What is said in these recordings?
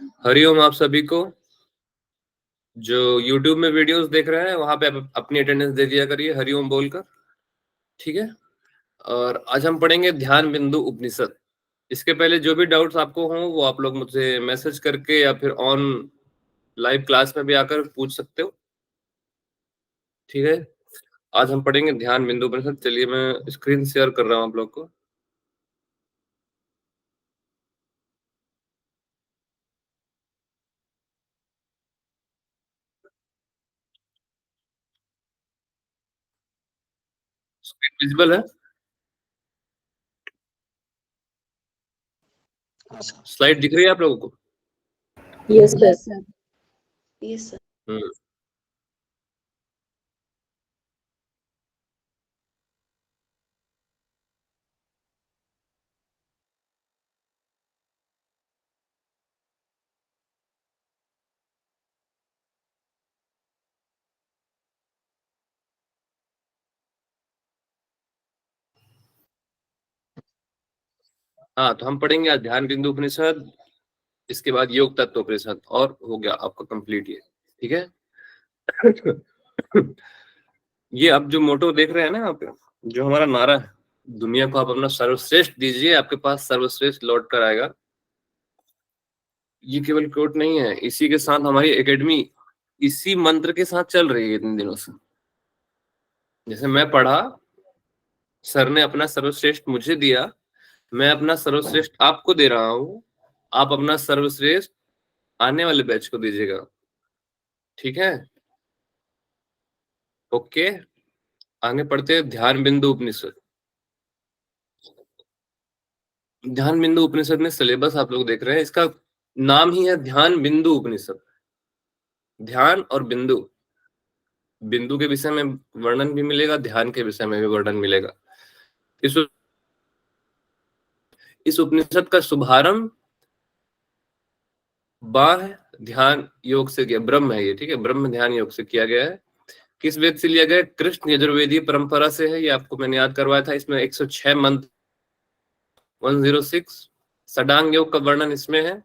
हरिओम आप सभी को। जो YouTube में वीडियोस देख रहे हैं वहां पे आप अपनी अटेंडेंस दे दिया करिए हरिओम बोलकर, ठीक है। और आज हम पढ़ेंगे ध्यान बिंदु उपनिषद। इसके पहले जो भी डाउट्स आपको हों वो आप लोग मुझसे मैसेज करके या फिर ऑन लाइव क्लास में भी आकर पूछ सकते हो, ठीक है। आज हम पढ़ेंगे ध्यान बिंदु उपनिषद। चलिए मैं स्क्रीन शेयर कर रहा हूँ आप लोग को। स्क्रीन विजिबल है? स्लाइड दिख रही है आप लोगों को? Yes sir. Yes sir. Hmm. हाँ, तो हम पढ़ेंगे आज ध्यान बिंदु उपनिषद, इसके बाद योग तत्व उपनिषद, और हो गया आपका कंप्लीट ये, ठीक है। ये आप जो मोटो देख रहे हैं ना यहाँ पे, जो हमारा नारा है, दुनिया को आप अपना सर्वश्रेष्ठ दीजिए, आपके पास सर्वश्रेष्ठ लौट कर आएगा। ये केवल कोट नहीं है, इसी के साथ हमारी एकेडमी इसी मंत्र के साथ चल रही है इतने दिनों से। जैसे मैं पढ़ा, सर ने अपना सर्वश्रेष्ठ मुझे दिया, मैं अपना सर्वश्रेष्ठ आपको दे रहा हूँ, आप अपना सर्वश्रेष्ठ आने वाले बैच को दीजिएगा, ठीक है। ओके, आगे पढ़ते हैं ध्यान बिंदु उपनिषद। ध्यान बिंदु उपनिषद में सिलेबस आप लोग देख रहे हैं, इसका नाम ही है ध्यान बिंदु उपनिषद। ध्यान और बिंदु, बिंदु के विषय में वर्णन भी मिलेगा, ध्यान के विषय में भी वर्णन मिलेगा। इस इस उपनिषद का शुभारंभ बाह्य ध्यान योग से किया, ब्रह्म है ये, ठीक है, ब्रह्म ध्यान योग से किया गया है। किस वेद से लिया गया है? कृष्ण यजुर्वेदीय परंपरा से है। ये आपको मैंने याद करवाया था। इसमें 106 मंत्र, 106 षडांग योग का वर्णन इसमें है।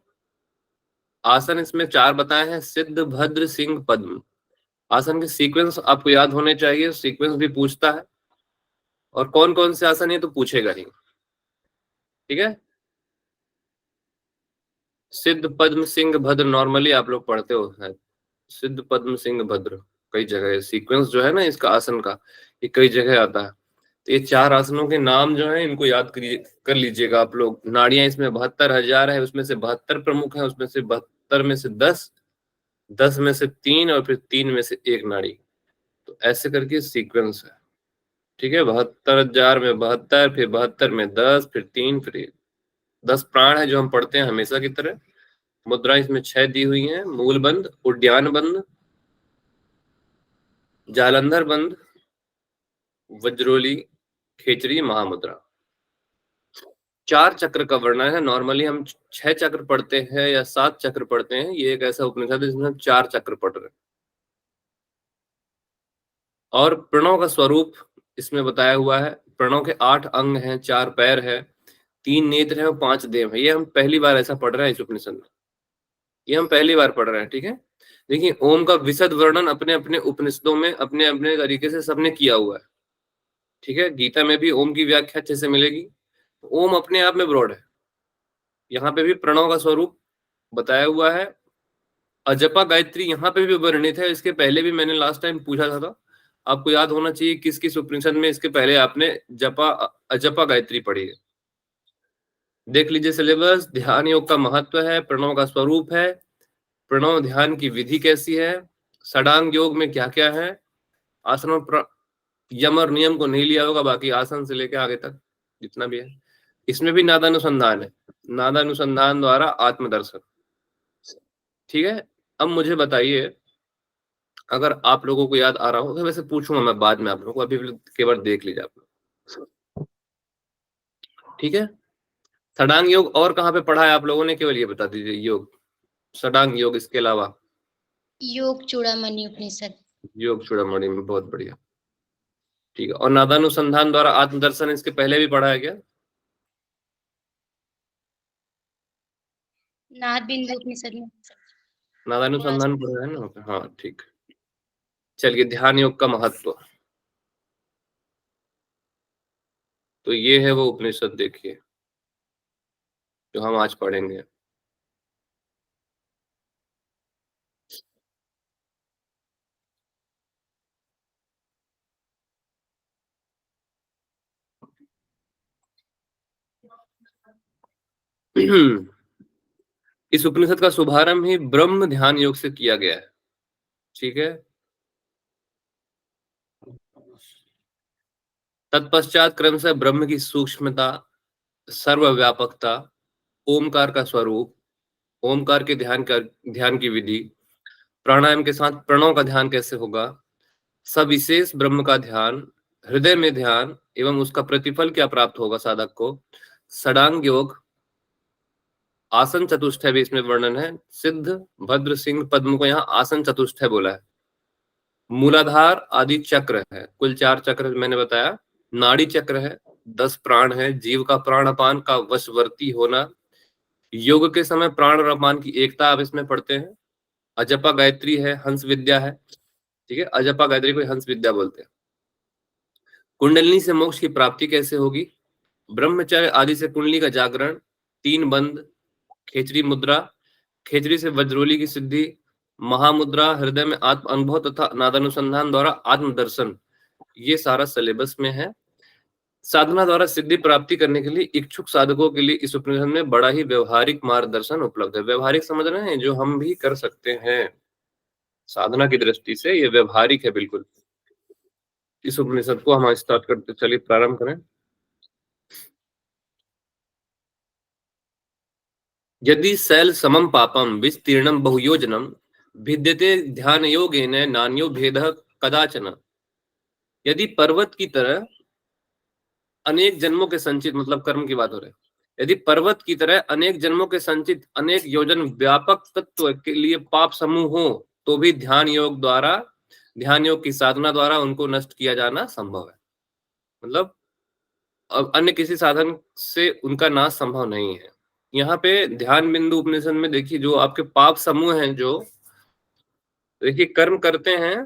आसन इसमें 4 बताए हैं, सिद्ध, भद्र, सिंह, पद्म। आसन के सीक्वेंस आपको याद होने चाहिए, सीक्वेंस भी पूछता है, और कौन कौन से आसन है तो पूछेगा ही, ठीक है। सिद्ध, पद्म, सिंह, भद्र नॉर्मली आप लोग पढ़ते हो शायद। सिद्ध, पद्म, सिंह, भद्र कई जगह सीक्वेंस जो है ना इसका आसन का, ये कई जगह आता है। तो ये 4 आसनों के नाम जो है इनको याद कर लीजिएगा आप लोग। नाड़ियां इसमें 72,000 है, उसमें से 72 प्रमुख है, उसमें से 72 में से 10, 10 में से 3, और फिर 3 में से 1 नाड़ी। तो ऐसे करके सीक्वेंस है, ठीक है। 72,000 में 72, फिर 72 में 10, फिर 3, फिर 1। 10 प्राण है जो हम पढ़ते हैं हमेशा की तरह। मुद्रा इसमें 6 दी हुई हैं, मूल बंद, उद्यान बंद, जालंधर बंद, वज्रोली, खेचरी, महामुद्रा। 4 चक्र का वर्णन है। नॉर्मली हम 6 चक्र पढ़ते हैं या 7 चक्र पढ़ते हैं, ये एक ऐसा उपनिषद है जिसमें हम 4 चक्र पढ़ रहे हैं। और प्रणव का स्वरूप इसमें बताया हुआ है। प्रणव के 8 अंग हैं, 4 पैर है, 3 नेत्र है और 5 देव है। ये हम पहली बार ऐसा पढ़ रहे हैं इस उपनिषद में, ये हम पहली बार पढ़ रहे हैं, ठीक है। देखिए, ओम का विशद वर्णन अपने अपने उपनिषदों में अपने अपने तरीके से सबने किया हुआ है, ठीक है। गीता में भी ओम की व्याख्या अच्छे से मिलेगी। ओम अपने आप में ब्रॉड है। यहाँ पे भी प्रणव का स्वरूप बताया हुआ है। अजपा गायत्री यहाँ पे भी वर्णित है। इसके पहले भी मैंने लास्ट टाइम पूछा था, आपको याद होना चाहिए किस किस उपनिषद में इसके पहले आपने जपा अजपा गायत्री पढ़ी है। देख लीजिए सिलेबस। ध्यान योग का महत्व है, प्रणव का स्वरूप है, प्रणव ध्यान की विधि कैसी है, षडांग योग में क्या क्या है। आसनों पर यम और नियम को नहीं लिया होगा, बाकी आसन से लेकर आगे तक जितना भी है। इसमें भी नादानुसंधान है, नादानुसंधान द्वारा आत्मदर्शन, ठीक है। अब मुझे बताइए, अगर आप लोगों को याद आ रहा हो तो वैसे पूछूंगा मैं बाद में आप लोगों को, अभी केवल देख लीजिए आप लोग, ठीक है। षडांग योग और कहाँ पे पढ़ा है आप लोगों ने, केवल ये बता दीजिए योग, षडांग योग इसके अलावा। योग चूड़ामणि उपनिषद। योग चूड़ामणि में, बहुत बढ़िया, ठीक है। और नादानुसंधान द्वारा आत्मदर्शन इसके पहले भी पढ़ा है क्या? नाद बिंदु उपनिषद में। नादानुसंधान पढ़ा है ना? हाँ ठीक। चलिए, ध्यान योग का महत्व। तो ये है वो उपनिषद, देखिए, जो हम आज पढ़ेंगे। इस उपनिषद का शुभारंभ ही ब्रह्म ध्यान योग से किया गया है। ठीक है। तत्पश्चात क्रमशः ब्रह्म की सूक्ष्मता, सर्वव्यापकता, ओमकार का स्वरूप, ओमकार के ध्यान की विधि, प्राणायाम के साथ प्रणव का ध्यान कैसे होगा, सविशेष ब्रह्म का ध्यान, हृदय में ध्यान एवं उसका प्रतिफल क्या प्राप्त होगा साधक को, षडांग योग, आसन चतुष्टय भी इसमें वर्णन है। सिद्ध, भद्र, सिंह, पद्म को यहाँ आसन चतुष्टय बोला है। मूलाधार आदि चक्र है, कुल 4 चक्र मैंने बताया। नाड़ी चक्र है, 10 प्राण है, जीव का प्राण अपान का वशवर्ती होना, योग के समय प्राण और अपान की एकता आप इसमें पढ़ते हैं। अजपा गायत्री है, हंस विद्या है। ठीक है, अजपा गायत्री को हंस विद्या बोलते हैं। कुंडलिनी से मोक्ष की प्राप्ति कैसे होगी, ब्रह्मचर्य आदि से कुंडली का जागरण, 3 बंद, खेचरी मुद्रा, खेचरी से वज्रोली की सिद्धि, महामुद्रा, हृदय में आत्म अनुभव तथा नादानुसंधान द्वारा आत्मदर्शन, ये सारा सिलेबस में है। साधना द्वारा सिद्धि प्राप्ति करने के लिए इच्छुक साधकों के लिए इस उपनिषद में बड़ा ही व्यवहारिक मार्गदर्शन उपलब्ध है। व्यवहारिक समझ रहे हैं, जो हम भी कर सकते हैं साधना की दृष्टि से, ये व्यवहारिक है बिल्कुल। इस उपनिषद को हम स्टार्ट करते, चलिए प्रारंभ करें। यदि शैल समम पापम विस्तीर्णम बहुयोजनम भिद्यते ध्यान योगेन नान्यो भेदः कदाचन। यदि पर्वत की तरह अनेक जन्मों के संचित, मतलब कर्म की बात हो रही है, यदि पर्वत की तरह अनेक जन्मों के संचित अनेक योजन व्यापक तत्व के लिए पाप समूह हो, तो भी ध्यान योग की साधना द्वारा उनको नष्ट किया जाना संभव है। मतलब अब अन्य किसी साधन से उनका नाश संभव नहीं है। यहाँ पे ध्यान बिंदु उपनिषद में देखिए, जो आपके पाप समूह हैं, जो देखिए कर्म करते हैं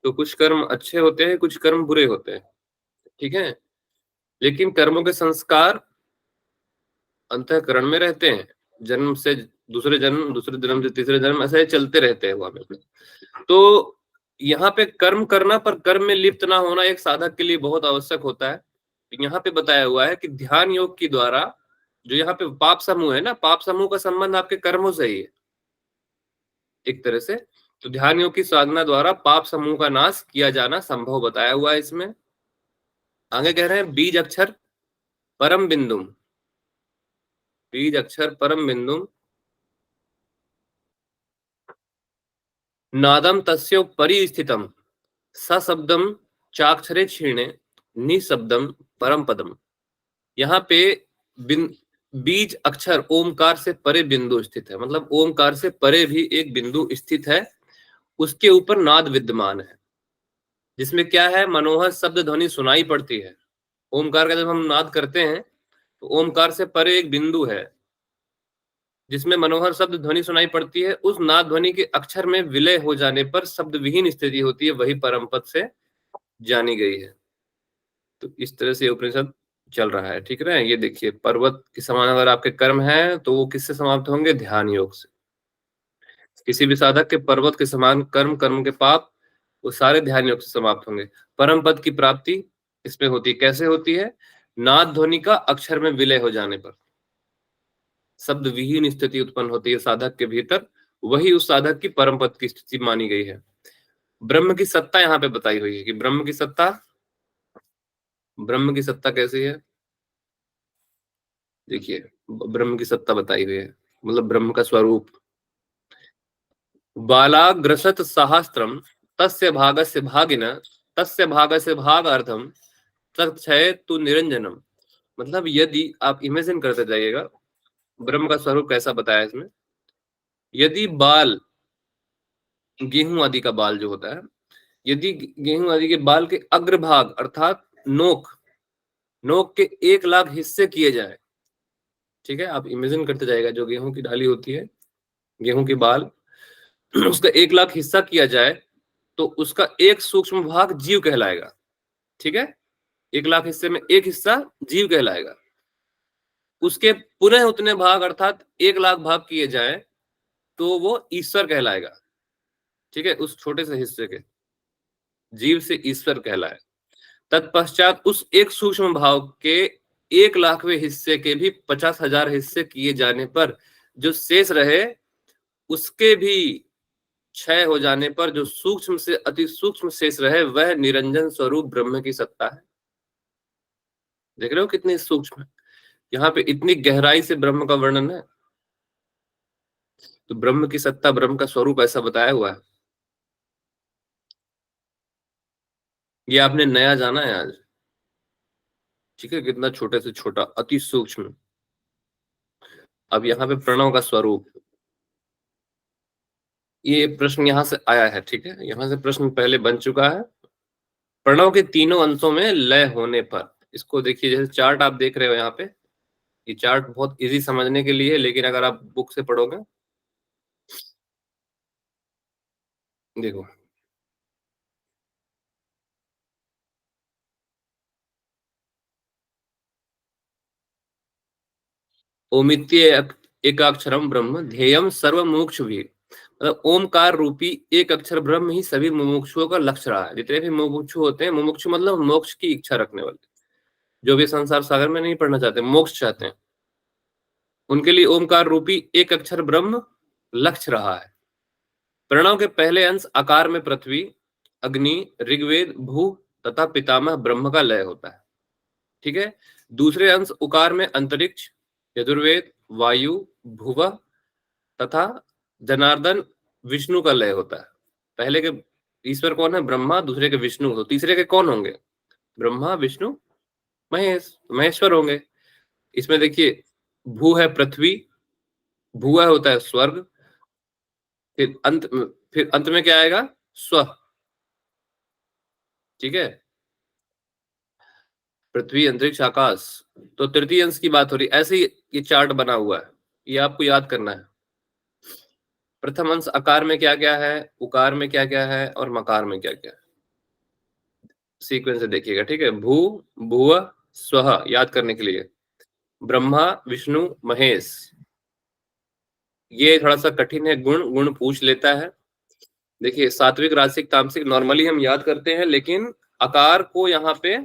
तो कुछ कर्म अच्छे होते हैं, कुछ कर्म बुरे होते हैं। ठीक है, लेकिन कर्मों के संस्कार अंतःकरण में रहते हैं, जन्म से दूसरे जन्म, दूसरे जन्म से तीसरे जन्म, ऐसे चलते रहते हैं वहां पे। तो यहाँ पे कर्म करना पर कर्म में लिप्त ना होना एक साधक के लिए बहुत आवश्यक होता है। यहाँ पे बताया हुआ है कि ध्यान योग के द्वारा, जो यहाँ पे पाप समूह है ना, पाप समूह का संबंध आपके कर्मों से ही है एक तरह से। तो ध्यान योग की साधना द्वारा पाप समूह का नाश किया जाना संभव बताया हुआ है इसमें। आगे कह रहे हैं बीज अक्षर परम बिंदुम, बीज अक्षर परम बिंदुम नादम तस्योपरि स्थितम सशब्दम चाक्षरे क्षीणे निशब्दम परम पदम। यहाँ पे बीज अक्षर ओमकार से परे बिंदु स्थित है, मतलब ओमकार से परे भी एक बिंदु स्थित है, उसके ऊपर नाद विद्यमान है, जिसमें क्या है, मनोहर शब्द ध्वनि सुनाई पड़ती है। ओमकार का जब हम नाद करते हैं तो ओमकार से परे एक बिंदु है जिसमें मनोहर शब्द ध्वनि सुनाई पड़ती है। उस नाद ध्वनि के अक्षर में विलय हो जाने पर शब्द विहीन स्थिति होती है, वही परम पद से जानी गई है। तो इस तरह से उपनिषद चल रहा है। ठीक है, ये देखिए, पर्वत के समान अगर आपके कर्म है तो वो किससे समाप्त होंगे, ध्यान योग से। किसी भी साधक के पर्वत के समान कर्म, कर्म के पाप, वो सारे ध्यान योग से समाप्त होंगे। परम पद की प्राप्ति इसमें होती है, कैसे होती है, नाद ध्वनि का अक्षर में विलय हो जाने पर शब्द विहीन स्थिति उत्पन्न होती है साधक के भीतर, वही उस साधक की परम पद की स्थिति मानी गई है। ब्रह्म की सत्ता यहाँ पे बताई हुई है कि ब्रह्म की सत्ता कैसी है। देखिए, ब्रह्म की सत्ता बताई हुई है, मतलब ब्रह्म का स्वरूप। बालाग्रसत सहस्त्रम तस्य भागस्य भागिन तस्य भागस्य भागार्थम तत्क्षय तु निरंजनम। मतलब यदि आप इमेजिन करते जाइएगा ब्रह्म का स्वरूप कैसा बताया इसमें। यदि बाल, गेहूं आदि का बाल जो होता है, यदि गेहूं आदि के बाल के अग्रभाग अर्थात नोक के 1 लाख हिस्से किए जाए, ठीक है, आप इमेजिन करते जाएगा, जो गेहूं की डाली होती है गेहूं की बाल, उसका 1 लाख हिस्सा किया जाए तो उसका एक सूक्ष्म भाग जीव कहलाएगा। ठीक है, 1 लाख हिस्से में एक हिस्सा जीव कहलाएगा। उसके पुनः उतने भाग अर्थात 1 लाख भाग किए जाए तो वो ईश्वर कहलाएगा। ठीक है, उस छोटे से हिस्से के जीव से ईश्वर कहलाए। तत्पश्चात उस एक सूक्ष्म भाव के 1 लाखवें हिस्से के भी 50,000 हिस्से किए जाने पर जो शेष रहे, उसके भी क्षय हो जाने पर जो सूक्ष्म से अति सूक्ष्म शेष रहे, वह निरंजन स्वरूप ब्रह्म की सत्ता है। देख रहे हो कितनी सूक्ष्म है, यहाँ पे इतनी गहराई से ब्रह्म का वर्णन है। तो ब्रह्म की सत्ता, ब्रह्म का स्वरूप ऐसा बताया हुआ है। ये आपने नया जाना है आज। ठीक है, कितना छोटे से छोटा, अति सूक्ष्म। अब यहाँ पे प्रणव का स्वरूप, ये प्रश्न यहाँ से आया है। ठीक है, यहाँ से प्रश्न पहले बन चुका है। प्रणव के तीनों अंशों में लय होने पर, इसको देखिए, जैसे चार्ट आप देख रहे हो यहाँ पे, ये चार्ट बहुत इजी समझने के लिए है, लेकिन अगर आप बुक से पढ़ोगे, देखो ओमित्य एकाक्षरम ब्रह्म ध्येयम सर्व मोक्ष भी, मतलब ओमकार रूपी एक अक्षर ब्रह्म ही सभी मुमुक्षुओं का लक्ष्य रहा है। जितने भी मुमुक्षु होते हैं, मुमुक्षु मतलब मोक्ष की इच्छा रखने वाले, जो भी संसार सागर में नहीं पढ़ना चाहते, मोक्ष चाहते हैं, उनके लिए ओमकार रूपी एक अक्षर ब्रह्म लक्ष्य रहा है। प्रणव के पहले अंश आकार में पृथ्वी, अग्नि, ऋग्वेद, भू तथा पितामह ब्रह्म का लय होता है। ठीक है, दूसरे अंश उकार में अंतरिक्ष, यजुर्वेद, वायु, भुव तथा जनार्दन विष्णु का लय होता है। पहले के ईश्वर कौन है? ब्रह्मा। दूसरे के विष्णु। तो तीसरे के कौन होंगे? ब्रह्मा, विष्णु, महेश, महेश्वर होंगे। इसमें देखिए, भू है पृथ्वी, भुआ होता है स्वर्ग, फिर अंत में क्या आएगा? स्व। ठीक है, पृथ्वी, अंतरिक्ष, आकाश। तो तृतीय अंश की बात हो रही। ऐसे ही ये चार्ट बना हुआ है, ये आपको याद करना है। प्रथम अंश आकार में क्या क्या है, उकार में क्या क्या है, और मकार में क्या क्या है, सीक्वेंस से देखिएगा। ठीक है, भू, भुव, स्व, याद करने के लिए। ब्रह्मा, विष्णु, महेश। ये थोड़ा सा कठिन है, गुण गुण पूछ लेता है। देखिए, सात्विक, राजसिक, तामसिक नॉर्मली हम याद करते हैं, लेकिन आकार को यहाँ पे,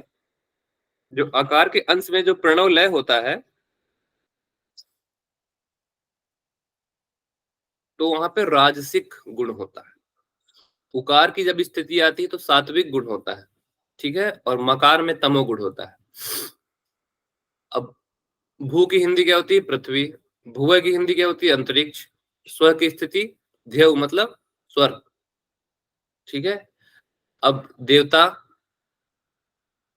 जो आकार के अंश में जो प्रणव लय होता है, तो वहां पे राजसिक गुण होता है। उकार की जब स्थिति आती है तो सात्विक गुण होता है। ठीक है, और मकार में तमोगुण होता है। अब भू की हिंदी क्या होती है? पृथ्वी। भुव की हिंदी क्या होती है? अंतरिक्ष। स्व की स्थिति ध्येय मतलब स्वर्ग। ठीक है, अब देवता,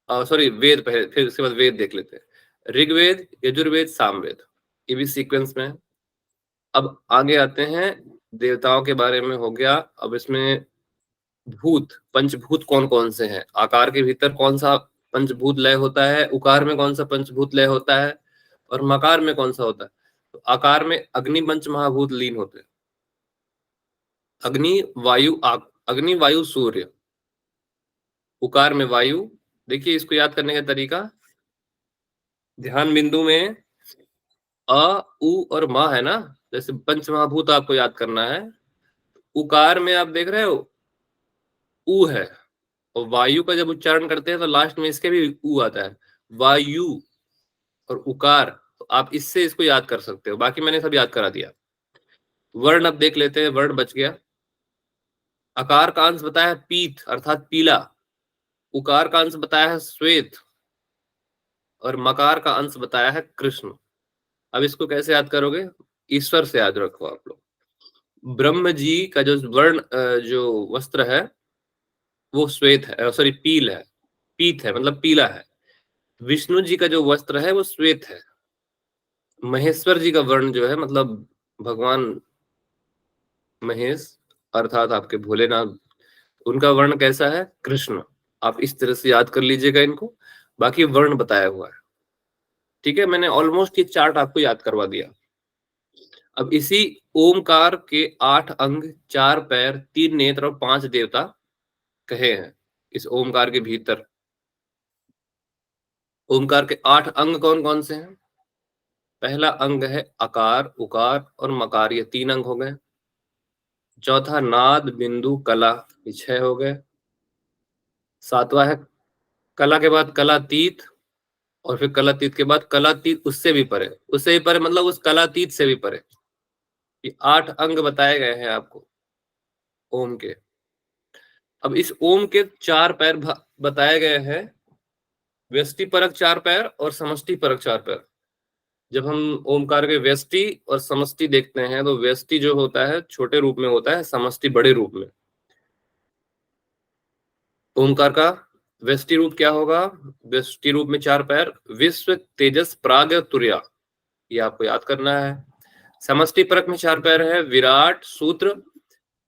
सॉरी वेद पहले, फिर उसके बाद वेद देख लेते हैं। ऋग्वेद, यजुर्वेद, सामवेद, ये भी सीक्वेंस में है। अब आगे आते हैं, देवताओं के बारे में हो गया। अब इसमें भूत, पंचभूत कौन कौन से हैं? आकार के भीतर कौन सा पंचभूत लय होता है? उकार में कौन सा पंचभूत लय होता है? और मकार में कौन सा होता है? तो आकार में अग्नि पंच महाभूत लीन होते हैं। अग्नि, वायु, अग्नि, वायु, सूर्य। उकार में वायु। देखिए, इसको याद करने का तरीका, ध्यान बिंदु में अ, उ और म है ना, जैसे पंच महाभूत आपको याद करना है। उकार में आप देख रहे हो उ है, और वायु का जब उच्चारण करते हैं तो लास्ट में इसके भी उ आता है, वायु। और उकार, तो आप इससे इसको याद कर सकते हो, बाकी मैंने सब याद करा दिया। वर्ण अब देख लेते हैं, वर्ण बच गया। आकार का अंश बताया है पीत अर्थात पीला, उकार का अंश बताया है श्वेत, और मकार का अंश बताया है कृष्ण। अब इसको कैसे याद करोगे? ईश्वर से याद रखो आप लोग। ब्रह्म जी का जो वर्ण, जो वस्त्र है वो श्वेत है, सॉरी पील है, पीत है मतलब पीला है। विष्णु जी का जो वस्त्र है वो श्वेत है। महेश्वर जी का वर्ण जो है, मतलब भगवान महेश अर्थात आपके भोलेनाथ, उनका वर्ण कैसा है? कृष्ण। आप इस तरह से याद कर लीजिएगा इनको, बाकी वर्ण बताया हुआ है। ठीक है, मैंने ऑलमोस्ट ये चार्ट आपको याद करवा दिया। अब इसी ओमकार के 8 अंग, 4 पैर, 3 नेत्र और 5 देवता कहे हैं। इस ओमकार के भीतर ओमकार के 8 अंग कौन कौन से हैं? पहला अंग है अकार, उकार और मकार, ये 3 अंग हो गए। चौथा नाद, बिंदु, कला, ये 6 हो गए। सातवां है कला के बाद कलातीत, और फिर कलातीत के बाद कलातीत उससे भी परे, उससे भी परे मतलब उस कलातीत से भी परे। ये 8 अंग बताए गए हैं आपको ओम के। अब इस ओम के 4 पैर बताए गए हैं, व्यष्टि परक 4 पैर और समष्टि परक 4 पैर। जब हम ओमकार के व्यष्टि और समष्टि देखते हैं तो व्यष्टि जो होता है छोटे रूप में होता है, समष्टि बड़े रूप में। ओमकार का व्यष्टि रूप क्या होगा? व्यष्टि रूप में 4 पैर, विश्व, तेजस, प्राग, तुर्या, ये आपको याद करना है। समष्टि परक में 4 पैर है, विराट, सूत्र,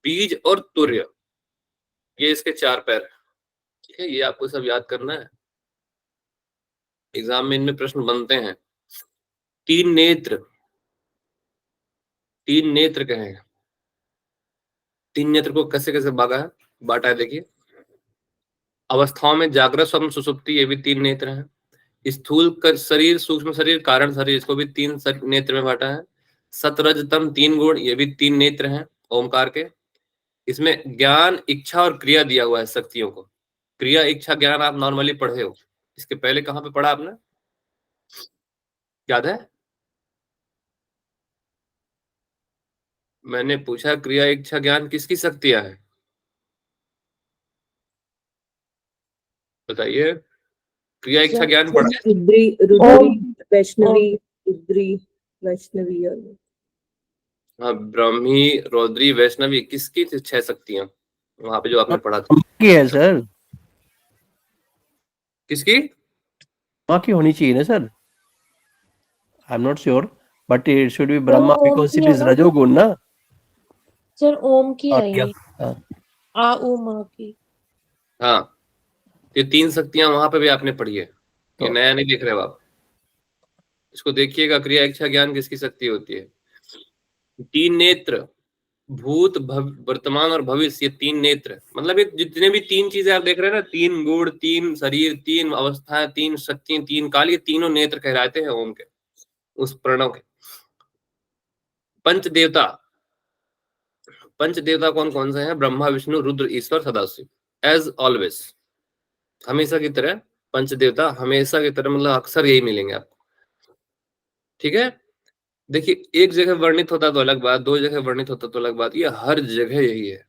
बीज और तुर्य, ये इसके 4 पैर है। ठीक है, ये आपको सब याद करना है, एग्जाम में इनमें प्रश्न बनते हैं। 3 नेत्र, 3 नेत्र कहें। 3 नेत्र को कैसे कैसे बांटा है देखिए। अवस्थाओं में जागृत, स्वप्न, सुषुप्ति, ये भी 3 नेत्र हैं। स्थूल शरीर, सूक्ष्म शरीर, कारण शरीर, इसको भी 3 नेत्र में बांटा है। सतरज तम 3 गुण, ये भी 3 नेत्र हैं ओमकार के। इसमें ज्ञान, इच्छा और क्रिया दिया हुआ है शक्तियों को। क्रिया, इच्छा, ज्ञान आप नॉर्मली पढ़े हो, इसके पहले कहाँ पे पढ़ा आपने, याद है? मैंने पूछा क्रिया, इच्छा, ज्ञान किसकी शक्तियां है, बताइए। क्रिया, इच्छा, ज्ञान पढ़ा? रुद्री, रुद्री, वैष्णवी, रुद्री, वैष्णवी और हाँ, ब्राह्मी, रौद्री, वैष्णवी, किसकी थी 6 शक्तियां वहां पे जो आपने पढ़ा था? की है सर, किसकी? माँ की होनी चाहिए ना sir. I am not sure but it should be Brahma because it is रजोगुण ना सर। ओम की और है क्या? ये, हाँ, आ उ मा की। हाँ, ये 3 शक्तियां वहां पे भी आपने पढ़ी है, ये तो नया नहीं देख रहे हो आप। इसको देखिएगा, क्रिया, इच्छा, ज्ञान किसकी शक्ति होती है? 3 नेत्र, भूत, वर्तमान और भविष्य, ये 3 नेत्र, मतलब ये जितने भी 3 चीजें आप देख रहे हैं ना, 3 गुण, 3 शरीर, 3 अवस्थाएं, 3 शक्तियां, 3 काल, ये तीनों नेत्र कहलाते हैं ओम के, उस प्रणव के। पंच देवता, पंच देवता कौन कौन से हैं? ब्रह्मा, विष्णु, रुद्र, ईश्वर, सदाशिव, एज ऑलवेज, हमेशा की तरह। पंच देवता हमेशा की तरह मतलब अक्सर यही मिलेंगे आपको। ठीक है, देखिए, एक जगह वर्णित होता तो अलग बात, 2 जगह वर्णित होता तो अलग बात, ये हर जगह यही है।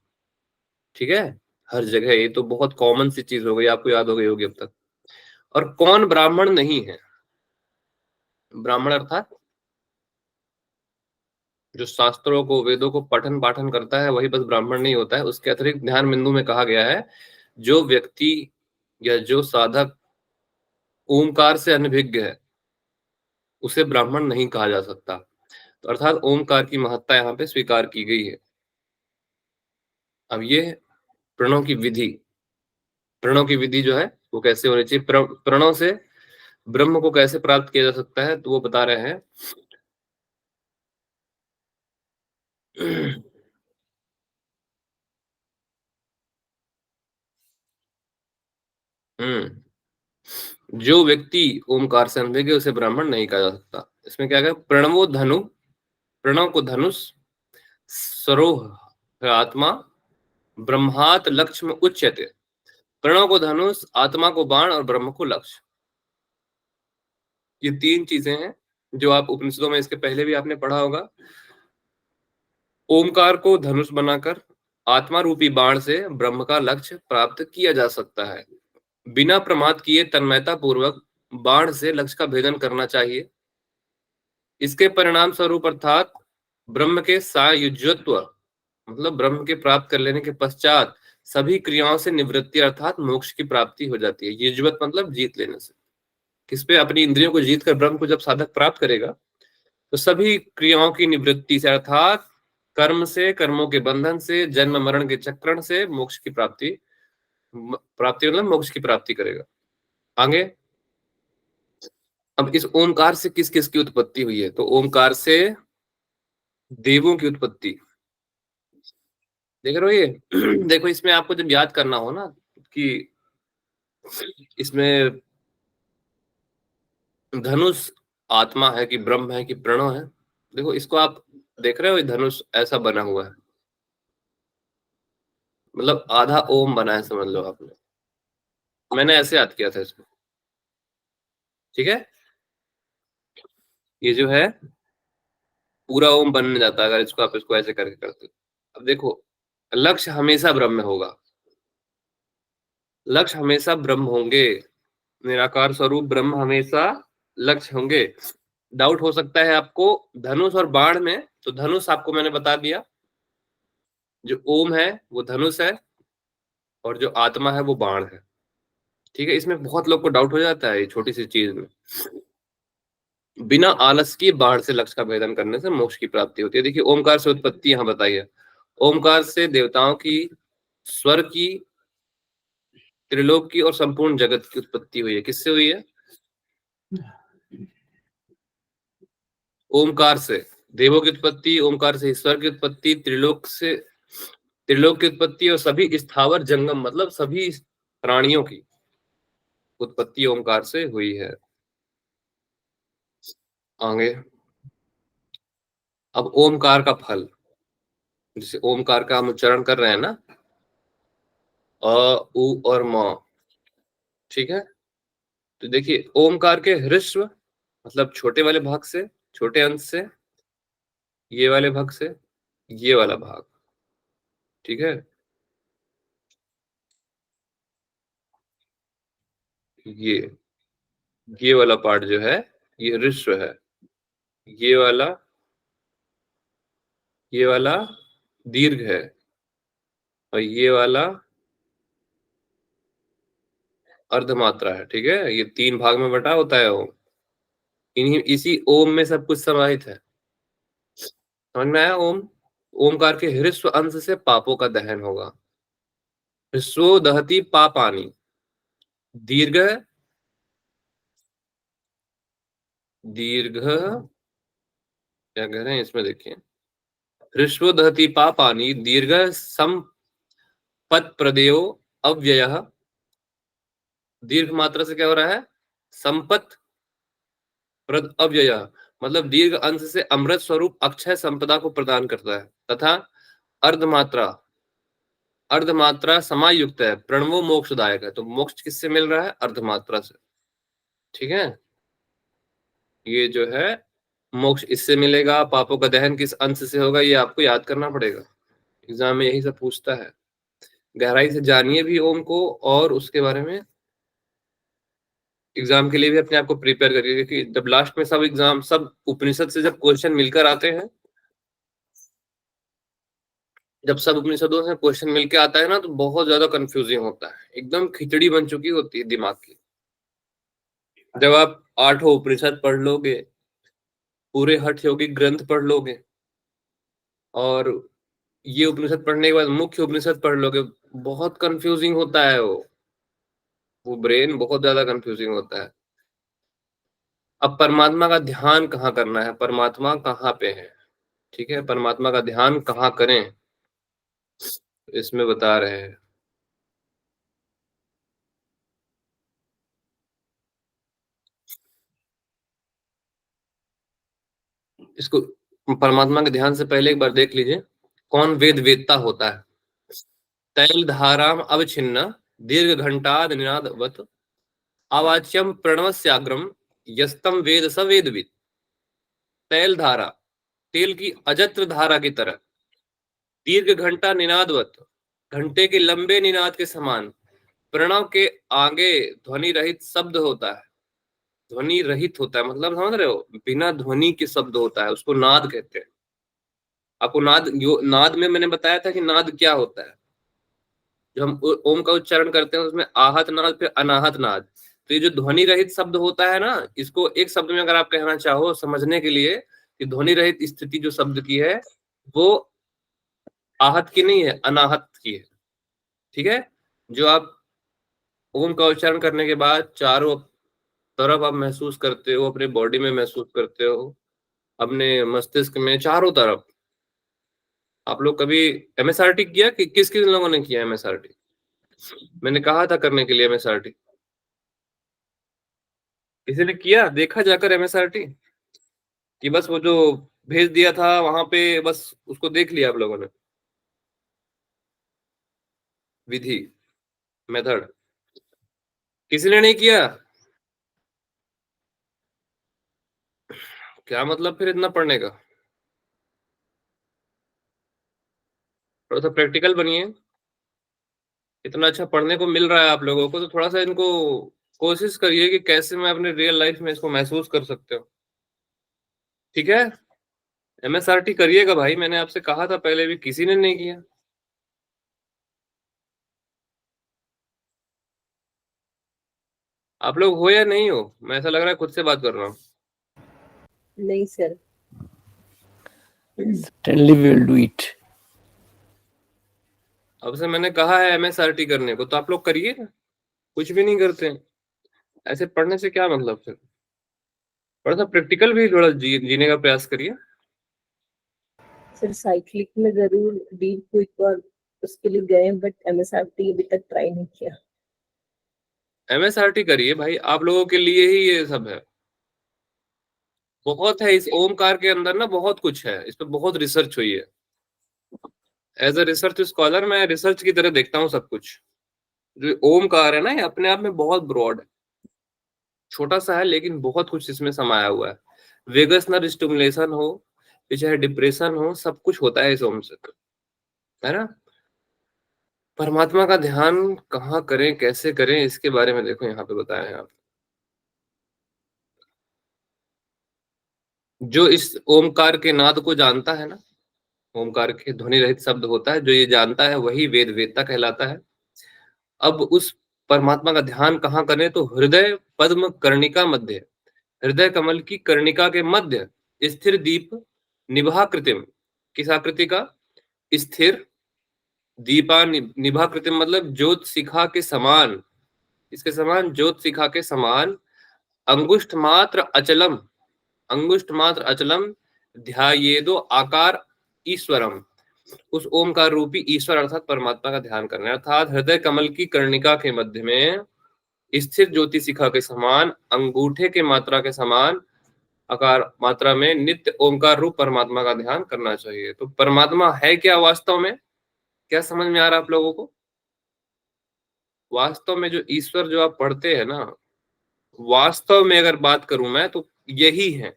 ठीक है, हर जगह, ये तो बहुत कॉमन सी चीज हो गई, आपको याद हो गई होगी अब तक। और कौन ब्राह्मण नहीं है? ब्राह्मण अर्थात जो शास्त्रों को, वेदों को पठन पाठन करता है वही बस ब्राह्मण नहीं होता है। उसके अतिरिक्त ध्यान बिंदु में कहा गया है, जो व्यक्ति या जो साधक ओमकार से अनभिज्ञ है उसे ब्राह्मण नहीं कहा जा सकता। तो अर्थात ओमकार की महत्ता यहाँ पे स्वीकार की गई है। अब ये प्रणव की विधि, प्रणव की विधि जो है वो कैसे होनी चाहिए, प्रणव से ब्रह्म को कैसे प्राप्त किया जा सकता है, तो वो बता रहे हैं। जो व्यक्ति ओमकार से अनभिज्ञ है उसे ब्राह्मण नहीं कहा जा सकता। इसमें क्या है, प्रणवो धनु, प्रणव को धनुष, सरोह आत्मा, ब्रह्मात लक्ष्य में उच्यते। प्रणव को धनुष, आत्मा को बाण और ब्रह्म को लक्ष्य, ये 3 चीजें हैं जो आप उपनिषदों में इसके पहले भी आपने पढ़ा होगा। ओमकार को धनुष बनाकर आत्मा रूपी बाण से ब्रह्म का लक्ष्य प्राप्त किया जा सकता है। बिना प्रमाद किए तन्मयता पूर्वक बाण से लक्ष्य का भेदन करना चाहिए। इसके परिणाम स्वरूप अर्थात ब्रह्म के सायुज्यत्व, मतलब ब्रह्म के प्राप्त कर लेने के पश्चात सभी क्रियाओं से निवृत्ति अर्थात मोक्ष की प्राप्ति हो जाती है। युज्वत मतलब जीत लेने से, किस पे? अपनी इंद्रियों को जीत कर ब्रह्म को जब साधक प्राप्त करेगा तो सभी क्रियाओं की निवृत्ति से अर्थात कर्म से, कर्मों के बंधन से, जन्म मरण के चक्रण से मोक्ष की प्राप्ति मतलब मोक्ष की प्राप्ति करेगा। आगे, अब इस ओमकार से किस किस की उत्पत्ति हुई है? तो ओमकार से देवों की उत्पत्ति। देख रहे हो ये देखो, इसमें आपको जब याद करना हो ना कि इसमें धनुष आत्मा है कि ब्रह्म है कि प्रणव है, देखो इसको आप देख रहे हो, ये धनुष ऐसा बना हुआ है, मतलब आधा ओम बना है, समझ लो आपने। मैंने ऐसे याद किया था इसको, ठीक है। ये जो है पूरा ओम बनने जाता है अगर इसको आप इसको ऐसे करके करते हो। अब देखो, लक्ष्य हमेशा ब्रह्म होगा, लक्ष्य हमेशा ब्रह्म होंगे, निराकार स्वरूप ब्रह्म हमेशा लक्ष्य होंगे। डाउट हो सकता है आपको धनुष और बाण में, तो धनुष आपको मैंने बता दिया, जो ओम है वो धनुष है और जो आत्मा है वो बाण है, ठीक है। इसमें बहुत लोग को डाउट हो जाता है ये छोटी सी चीज में। बिना आलस की बाण से लक्ष्य का भेदन करने से मोक्ष की प्राप्ति होती है। देखिए ओमकार से उत्पत्ति यहाँ बताई है, ओमकार से देवताओं की, स्वर्ग की, त्रिलोक की और संपूर्ण जगत की उत्पत्ति हुई है। किससे हुई है? ओमकार से देवों की उत्पत्ति, ओमकार से ईश्वर की उत्पत्ति, त्रिलोक से त्रिलोक की उत्पत्ति और सभी स्थावर जंगम मतलब सभी प्राणियों की उत्पत्ति ओमकार से हुई है। आगे अब ओमकार का फल, जिसे ओमकार का हम उच्चारण कर रहे हैं ना, अ उ और म, ठीक है। तो देखिए ओमकार के ह्रस्व मतलब छोटे वाले भाग से, छोटे अंश से, ये वाले भाग से, ये वाला भाग, ठीक है। ये वाला पार्ट जो है ये ह्रस्व है, ये वाला दीर्घ है और ये वाला अर्धमात्रा है, ठीक है। ये 3 भाग में बटा होता है ओम, इसी ओम में सब कुछ समाहित है। समझ में आया? ओमकार के ह्रस्व अंश से पापों का दहन होगा। ह्रस्वो दहति पापानि, दीर्घ दीर्घ क्या कह रहे हैं इसमें देखिए, ह्रस्वो दहति पापानि दीर्घ संपत् प्रदेयो अव्ययः। दीर्घ मात्रा से क्या हो रहा है? संपत् प्रद अव्यय, मतलब दीर्घ अंश से अमृत स्वरूप अक्षय संपदा को प्रदान करता है। तथा अर्धमात्रा, अर्धमात्रा समायुक्त है, प्रणवो मोक्षदायक है। तो मोक्ष किससे मिल रहा है? अर्धमात्रा से, ठीक है। ये जो है मोक्ष इससे मिलेगा। पापों का दहन किस अंश से होगा ये आपको याद करना पड़ेगा, एग्जाम में यही सब पूछता है। गहराई से जानिए भी ओम को और उसके बारे में एग्जाम के लिए भी अपने आप को प्रिपेयर करिए, क्योंकि जब लास्ट में सब एग्जाम सब उपनिषद से जब क्वेश्चन मिलकर आते हैं, जब सब उपनिषदों से क्वेश्चन मिलके आता है ना, तो बहुत ज्यादा कंफ्यूजिंग होता है, एकदम खिचड़ी बन चुकी होती है दिमाग की। जब आप 8 उपनिषद पढ़ लोगे, पूरे हठ योगी ग्रंथ पढ़ लोगे और ये उपनिषद पढ़ने के बाद मुख्य उपनिषद पढ़ लोगे, बहुत कंफ्यूजिंग होता है वो ब्रेन बहुत ज्यादा कंफ्यूजिंग होता है। अब परमात्मा का ध्यान कहाँ करना है, परमात्मा कहाँ पे है, ठीक है, परमात्मा का ध्यान कहाँ करें इसमें बता रहे हैं। इसको परमात्मा के ध्यान से पहले एक बार देख लीजिए, कौन वेद वेदता होता है। तैल धाराम अवच्छिन्न दीर्घ घंटाद निनादवत अवाच्यम प्रणवस्याग्रम यस्तम वेद स वेदविद। तैल धारा, तेल की अजत्र धारा की तरह, दीर्घ घंटा निनादवत, घंटे के लंबे निनाद के समान, प्रणव के आगे ध्वनि रहित शब्द होता है। ध्वनि रहित होता है मतलब समझ रहे हो, बिना ध्वनि के शब्द होता है, उसको नाद कहते हैं। आपको नाद में मैंने बताया था कि नाद क्या होता है। जो हम ओम का उच्चारण करते हैं उसमें आहत नाद फिर अनाहत नाद। तो ये जो ध्वनि रहित शब्द होता है ना, इसको एक शब्द में अगर आप कहना चाहो समझने के लिए कि ध्वनि रहित स्थिति जो शब्द की है वो आहत की नहीं है, अनाहत की है, ठीक है। जो आप ओम का उच्चारण करने के बाद चारों तरफ आप महसूस करते हो, अपने बॉडी में महसूस करते हो, अपने मस्तिष्क में चारों तरफ, आप लोग कभी एमएसआरटी किया कि किस किस लोगों ने किया एमएसआरटी? मैंने कहा था करने के लिए एमएसआरटी। किसी ने किया, देखा जाकर एमएसआरटी, कि बस वो जो भेज दिया था वहां पे बस उसको देख लिया आप लोगों ने? विधि, मेथड किसी ने नहीं किया? क्या मतलब फिर इतना पढ़ने का? थोड़ा सा प्रैक्टिकल बनिए। इतना अच्छा पढ़ने को मिल रहा है आप लोगों को, तो थोड़ा सा इनको कोशिश करिए कि कैसे मैं अपने रियल लाइफ में इसको महसूस कर सकते हो। ठीक है, एमएसआरटी करिएगा भाई, मैंने आपसे कहा था पहले भी, किसी ने नहीं किया। आप लोग हो या नहीं हो? मैं ऐसा लग रहा है खुद से बात कर रहा हूँ। नहीं sir. Certainly we will do it. अब से मैंने कहा है एमएसआरटी करने को, तो आप लोग करिए ना। कुछ भी नहीं करते हैं, ऐसे पढ़ने से क्या मतलब फिर? थोड़ा सा प्रैक्टिकल भी थोड़ा जीने का प्रयास करिए। सर साइक्लिक में जरूर डीप क्विक और उसके लिए गए, बट एमएसआरटी अभी तक ट्राई नहीं किया। एमएसआरटी करिए भाई, आप लोगों के लिए ही ये सब है। बहुत है इस ओमकार के अंदर ना, बहुत कुछ है इस पे, बहुत रिसर्च हुई है। एज अ रिसर्च स्कॉलर मैं रिसर्च की तरह देखता हूँ सब कुछ। जो ओमकार है ना, ये अपने आप में बहुत ब्रॉड है, छोटा सा है लेकिन बहुत कुछ इसमें समाया हुआ है। वेगस नर्व स्टिमुलेशन हो, चाहे डिप्रेशन हो, सब कुछ होता है इस ओम से, है ना। परमात्मा का ध्यान कहाँ करें, कैसे करें, इसके बारे में देखो यहाँ पे बताया है। आप जो इस ओमकार के नाद को जानता है ना, ओमकार के ध्वनि रहित शब्द होता है, जो ये जानता है वही वेद वेदता कहलाता है। अब उस परमात्मा का ध्यान कहाँ करें? तो हृदय पद्म कर्णिका मध्य, हृदय कमल की कर्णिका के मध्य स्थिर दीप निभाकृतिम। किस आकृति का? स्थिर दीपा निभाकृतिम, मतलब ज्योत शिखा के समान, इसके समान ज्योत शिखा के समान, अंगुष्ठ मात्र अचलम, अंगुष्ठ मात्र अचलम ध्यायेदो आकार ईश्वरम। उस ओमकार रूपी ईश्वर अर्थात परमात्मा का ध्यान करना है, अर्थात हृदय कमल की कर्णिका के मध्य में स्थिर ज्योति शिखा के समान, अंगूठे के मात्रा के समान आकार मात्रा में नित्य ओमकार रूप परमात्मा का ध्यान करना चाहिए। तो परमात्मा है क्या वास्तव में? क्या समझ में आ रहा है आप लोगों को? वास्तव में जो ईश्वर जो आप पढ़ते हैं ना, वास्तव में अगर बात करूं मैं तो यही है,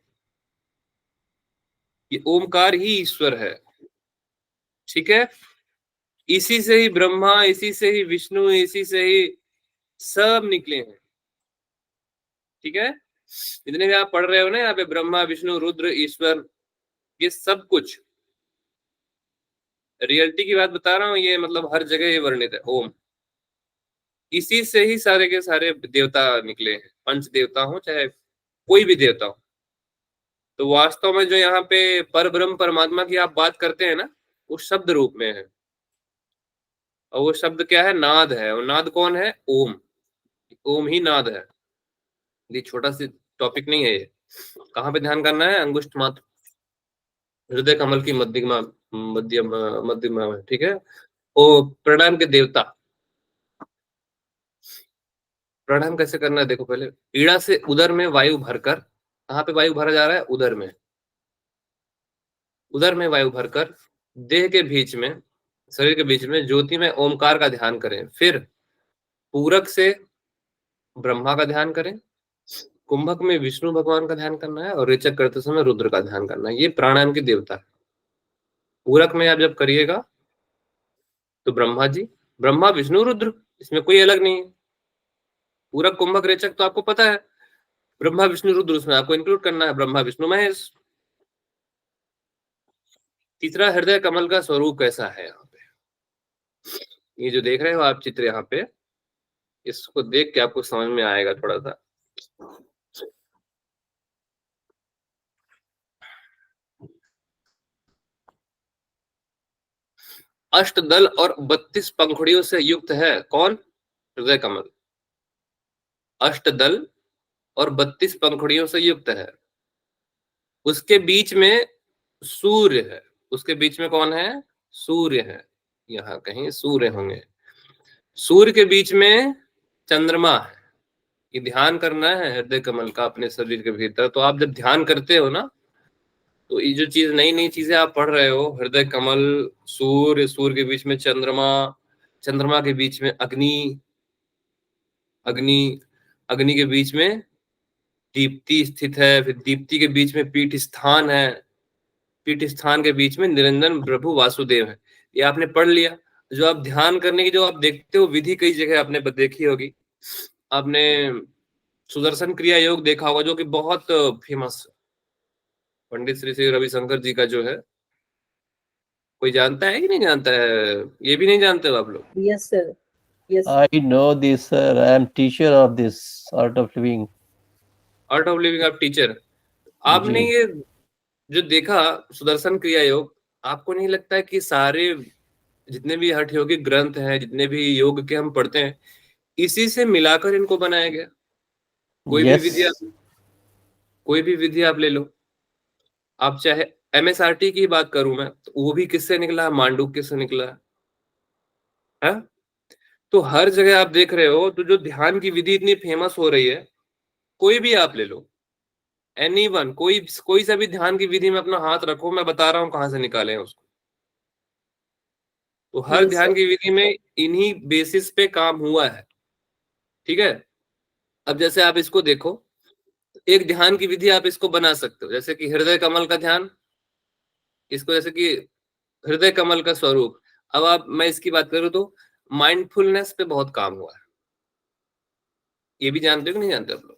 ये ओमकार ही ईश्वर है। ठीक है, इसी से ही ब्रह्मा, इसी से ही विष्णु, इसी से ही सब निकले हैं। ठीक है, जितने भी आप पढ़ रहे हो ना यहाँ पे, ब्रह्मा विष्णु रुद्र ईश्वर, ये सब कुछ रियलिटी की बात बता रहा हूँ, ये मतलब हर जगह ये वर्णित है ओम। इसी से ही सारे के सारे देवता निकले हैं, पंच देवता हो चाहे कोई भी देवता हो। तो वास्तव में जो यहाँ पे पर ब्रह्म परमात्मा की आप बात करते हैं ना, वो शब्द रूप में है, और वो शब्द क्या है? नाद है। और नाद कौन है? ओम। ओम ही नाद है। ये छोटा सी टॉपिक नहीं है ये। कहाँ पे ध्यान करना है? अंगुष्ठ मात्र हृदय कमल की मध्यमा, मध्यमा में। ठीक है, ओ प्राणायाम के देवता। प्राणायाम कैसे करना है? देखो, पहले ईड़ा से उदर में वायु भरकर, कहाँ पे वायु भरा जा रहा है? उदर में। उदर में वायु भरकर देह के बीच में, शरीर के बीच में ज्योति में ओमकार का ध्यान करें। फिर पूरक से ब्रह्मा का ध्यान करें, कुंभक में विष्णु भगवान का ध्यान करना है, और रेचक करते समय रुद्र का ध्यान करना है। ये प्राणायाम की देवता है। पूरक में आप जब करिएगा तो ब्रह्मा जी, ब्रह्मा विष्णु रुद्र, इसमें कोई अलग नहीं है। पूरक कुंभक रेचक तो आपको पता है, ब्रह्मा विष्णु रुद्र, उसमें आपको इंक्लूड करना है ब्रह्मा विष्णु महेश। तीसरा, हृदय कमल का स्वरूप कैसा है? यहाँ पे ये जो देख रहे हो आप चित्र यहाँ पे, इसको देख के आपको समझ में आएगा थोड़ा सा। अष्टदल और 32 पंखुड़ियों से युक्त है। कौन? हृदय कमल। अष्टदल और 32 पंखुड़ियों से युक्त है। उसके बीच में सूर्य है। उसके बीच में कौन है? सूर्य है, यहाँ कहीं सूर्य होंगे। सूर्य के बीच में चंद्रमा है। ये ध्यान करना है हृदय कमल का अपने शरीर के भीतर। तो आप जब ध्यान करते हो ना, तो ये जो चीज नई नई चीजें आप पढ़ रहे हो, हृदय कमल, सूर्य, सूर्य के बीच में चंद्रमा, चंद्रमा के बीच में अग्नि, अग्नि, अग्नि के बीच में दीप्ति स्थित है, फिर दीप्ति के बीच में पीठ स्थान है, पीठ स्थान के बीच में निरंजन प्रभु वासुदेव है। ये आपने पढ़ लिया। जो आप ध्यान करने की जो आप देखते हो विधि, कई जगह आपने देखी होगी। आपने सुदर्शन क्रिया योग देखा होगा, जो कि बहुत फेमस, पंडित श्री श्री रविशंकर जी का जो है। कोई जानता है कि नहीं जानता है? ये भी नहीं जानते हो आप लोग? Yes, sir. Yes. I know this, sir. I am teacher of this art of living. Art of living आप टीचर। आपने जी। ये जो देखा सुदर्शन क्रिया योग, आपको नहीं लगता है कि सारे जितने भी हठ योगिक ग्रंथ हैं, जितने भी योग के हम पढ़ते हैं, इसी से मिलाकर इनको बनाया गया? कोई भी Yes. विधि आप ले लो। आप चाहे MSRT की बात करूं मैं, तो वो भी किससे निकला? मांडूक्य से निकला है। तो हर जगह आप देख रहे हो, तो जो ध्यान की विधि इतनी फेमस हो रही है, कोई भी आप ले लो, एनीवन, कोई सा भी ध्यान की विधि में अपना हाथ रखो, मैं बता रहा हूं कहां से निकाले हैं उसको। तो हर Yes, ध्यान sir. की विधि में इन्हीं बेसिस पे काम हुआ है। ठीक है। अब जैसे आप इसको देखो, एक ध्यान की विधि आप इसको बना सकते हो, जैसे कि हृदय कमल का ध्यान, इसको जैसे कि हृदय कमल का स्वरूप। अब आप, मैं इसकी बात करूं तो माइंडफुलनेस पे बहुत काम हुआ है। ये भी जानते हो कि नहीं जानते आप लोग?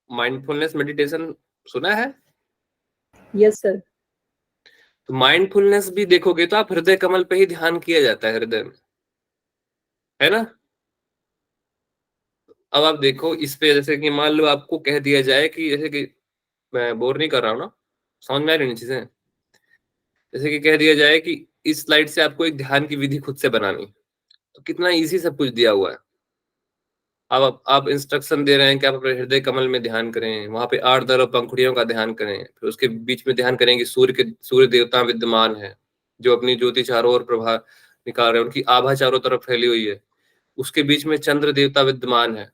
माइंडफुलनेस मेडिटेशन सुना है? Yes, sir. तो माइंडफुलनेस भी देखोगे तो आप हृदय कमल पे ही ध्यान किया जाता है, हृदय में, है ना? अब आप देखो इस पे, जैसे कि मान लो आपको कह दिया जाए कि, जैसे कि मैं बोर नहीं कर रहा हूँ ना, समझ में आ रही चीजें? जैसे कि कह दिया जाए कि इस स्लाइड से आपको एक ध्यान की विधि खुद से बनानी, तो कितना इजी सब कुछ दिया हुआ है। अब आप इंस्ट्रक्शन दे रहे हैं कि आप अपने हृदय कमल में ध्यान करें, वहां पे 8 दर पंखुड़ियों का ध्यान करें, फिर उसके बीच में ध्यान करें कि सूर्य देवता विद्यमान है, जो अपनी ज्योति चारों ओर प्रभा निकाल रहे हैं, उनकी आभा चारों तरफ फैली हुई है। उसके बीच में चंद्र देवता विद्यमान है,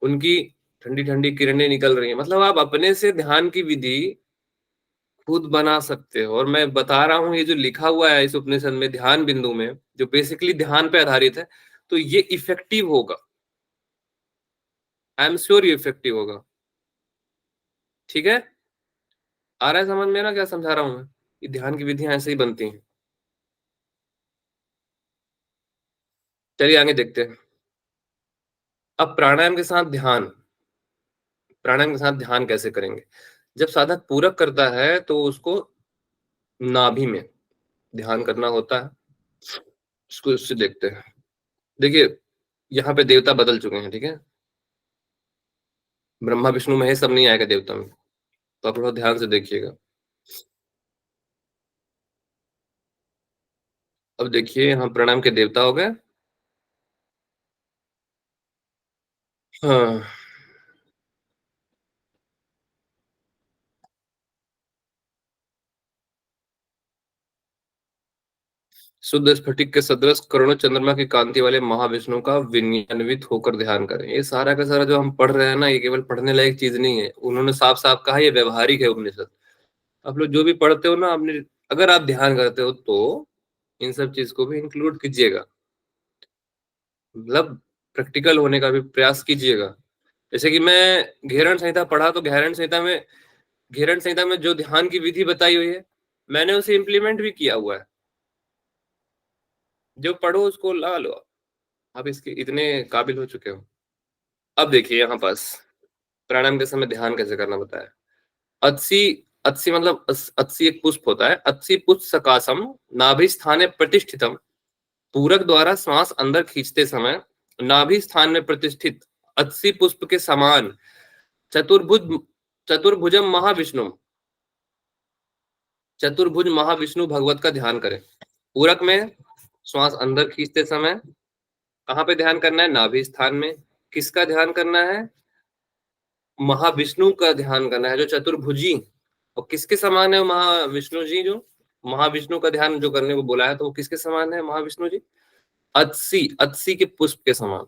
उनकी ठंडी ठंडी किरणें निकल रही हैं। मतलब आप अपने से ध्यान की विधि खुद बना सकते हो। और मैं बता रहा हूँ, ये जो लिखा हुआ है इस उपनिषद में, ध्यान बिंदु में, जो बेसिकली ध्यान पे आधारित है, तो ये इफेक्टिव होगा। आई एम श्योर ये इफेक्टिव होगा। ठीक है, आ रहा है समझ में ना क्या समझा रहा हूं मैं? ये ध्यान की विधियां ऐसे ही बनती हैं। चलिए आगे देखते हैं। अब प्राणायाम के साथ ध्यान, प्राणायाम के साथ ध्यान कैसे करेंगे? जब साधक पूरक करता है तो उसको नाभि में ध्यान करना होता है। इसको इससे देखते हैं। देखिए, यहाँ पे देवता बदल चुके हैं, ठीक है? ब्रह्मा विष्णु महेश सब नहीं आएगा देवता में, तो आप थोड़ा ध्यान से देखिएगा। अब देखिए, यहाँ प्राणायाम के देवता हो गए। हाँ, शुद्ध स्फटिक के सदृश करोड़ों चंद्रमा की कांति वाले महाविष्णु का विनियमित होकर ध्यान करें। ये सारा का सारा जो हम पढ़ रहे हैं ना, ये केवल पढ़ने लायक चीज नहीं है। उन्होंने साफ साफ कहा ये व्यवहारिक है उपनिषद। आप लोग जो भी पढ़ते हो ना, आपने, अगर आप ध्यान करते हो तो इन सब चीज को भी इंक्लूड कीजिएगा, मतलब प्रैक्टिकल होने का भी प्रयास कीजिएगा। जैसे कि मैं घेरण संहिता पढ़ा, तो घेरण संहिता में जो ध्यान की विधि बताई हुई है, मैंने उसे इम्प्लीमेंट भी किया हुआ है। जो पढ़ो उसको लगा लो, आप इसके इतने काबिल हो चुके हो। अब देखिए यहाँ पास प्राणायाम के समय ध्यान कैसे करना बताया। अत्सी, अत्सी मतलब अत्सी एक पुष्प होता है। अत्सी पुष्प सकाशम नाभि स्थाने प्रतिष्ठितम। पूरक द्वारा श्वास अंदर खींचते समय नाभि स्थान में प्रतिष्ठित अत्सी पुष्प के समान चतुर्भुजम महाविष्णु, चतुर्भुज महाविष्णु भगवत का ध्यान करें। पूरक में श्वास अंदर खींचते समय कहाँ पे ध्यान करना है? नाभि स्थान में। किसका ध्यान करना है? महाविष्णु का ध्यान करना है, जो चतुर्भुजी। और किसके समान है महाविष्णु जी? जो महाविष्णु का ध्यान जो करने को बोला है तो वो किसके समान है महाविष्णु जी? अत्सी, अत्सी के पुष्प के समान।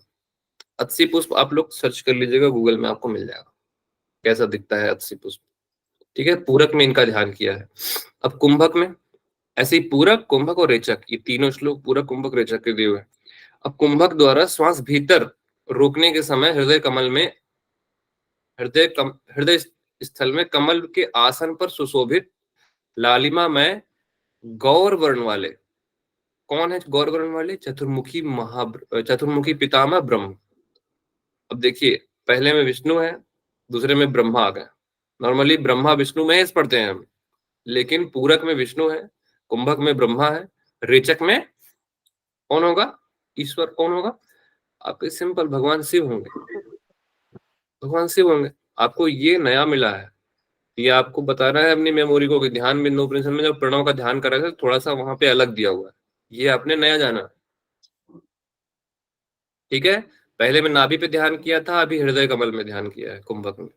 अत्सी पुष्प आप लोग सर्च कर लीजिएगा गूगल में, आपको मिल जाएगा कैसा दिखता है अत्सी पुष्प। ठीक है, पूरक में इनका ध्यान किया है। अब कुंभक में ऐसे ही पूरक, कुंभक और रेचक, ये तीनों श्लोक पूरक, कुंभक, रेचक के दिए हुए हैं। अब कुंभक द्वारा श्वास भीतर रोकने के समय हृदय कमल में, हृदय स्थल में कमल के आसन पर सुशोभित लालिमा में गौर वर्ण वाले, कौन है गौर वर्ण वाले? चतुर्मुखी पितामह ब्रह्म। अब देखिए, पहले में विष्णु है, दूसरे में ब्रह्मा आ गया। नॉर्मली ब्रह्मा विष्णु महेश पढ़ते हैं हम, लेकिन पूरक में विष्णु है, कुंभक में ब्रह्मा है, रेचक में कौन होगा? ईश्वर कौन होगा? आपके सिंपल भगवान शिव होंगे, भगवान शिव होंगे। आपको ये नया मिला है, ये आपको बता रहा है अपनी मेमोरी को कि ध्यान बिंदु उपनिषद में जब प्रणव का ध्यान कर रहे थे थोड़ा सा वहां पे अलग दिया हुआ है, ये आपने नया जाना। ठीक है, पहले में नाभि पे ध्यान किया था, अभी हृदय कमल में ध्यान किया है कुंभक में।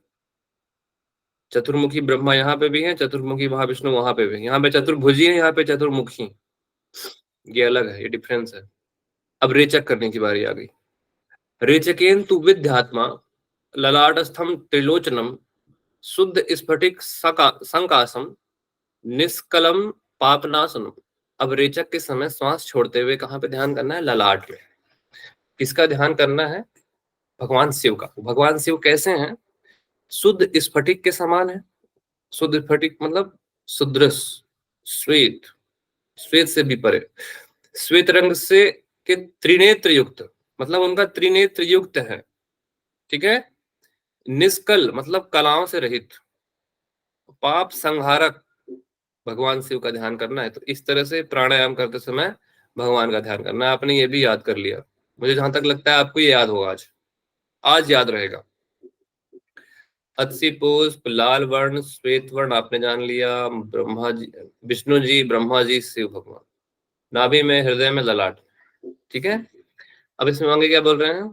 चतुर्मुखी ब्रह्मा यहाँ पे भी है, चतुर्मुखी महाविष्णु वहां पे भी, यहाँ पे चतुर्भुजी है, यहाँ पे चतुर्मुखी, ये अलग है, ये डिफरेंस है। अब रेचक करने की बारी आ गई। रेचकेन तु विद्यात्मा ललाटस्थम त्रिलोचनम शुद्ध स्फटिक संकासम निष्कलम पापनाशनम। अब रेचक के समय श्वास छोड़ते हुए कहाँ पे ध्यान करना है? ललाट में। किसका ध्यान करना है? भगवान शिव का। भगवान शिव कैसे हैं? शुद्ध स्फटिक के समान है। शुद्ध स्फटिक मतलब सुदृश, श्वेत, श्वेत से भी परे, श्वेत रंग से के त्रिनेत्र युक्त, मतलब उनका त्रिनेत्र युक्त है। ठीक है, निष्कल मतलब कलाओं से रहित, पाप संहारक, भगवान शिव का ध्यान करना है। तो इस तरह से प्राणायाम करते समय भगवान का ध्यान करना है। आपने ये भी याद कर लिया, मुझे जहां तक लगता है आपको ये याद होगा, आज याद रहेगा। अत्सी पुष्प, लाल वर्ण, श्वेत वर्ण आपने जान लिया, ब्रह्मा जी, विष्णु जी, ब्रह्मा जी, शिव भगवान, नाभि में, हृदय में, ललाट। ठीक है, अब इसमें आगे क्या बोल रहे हैं?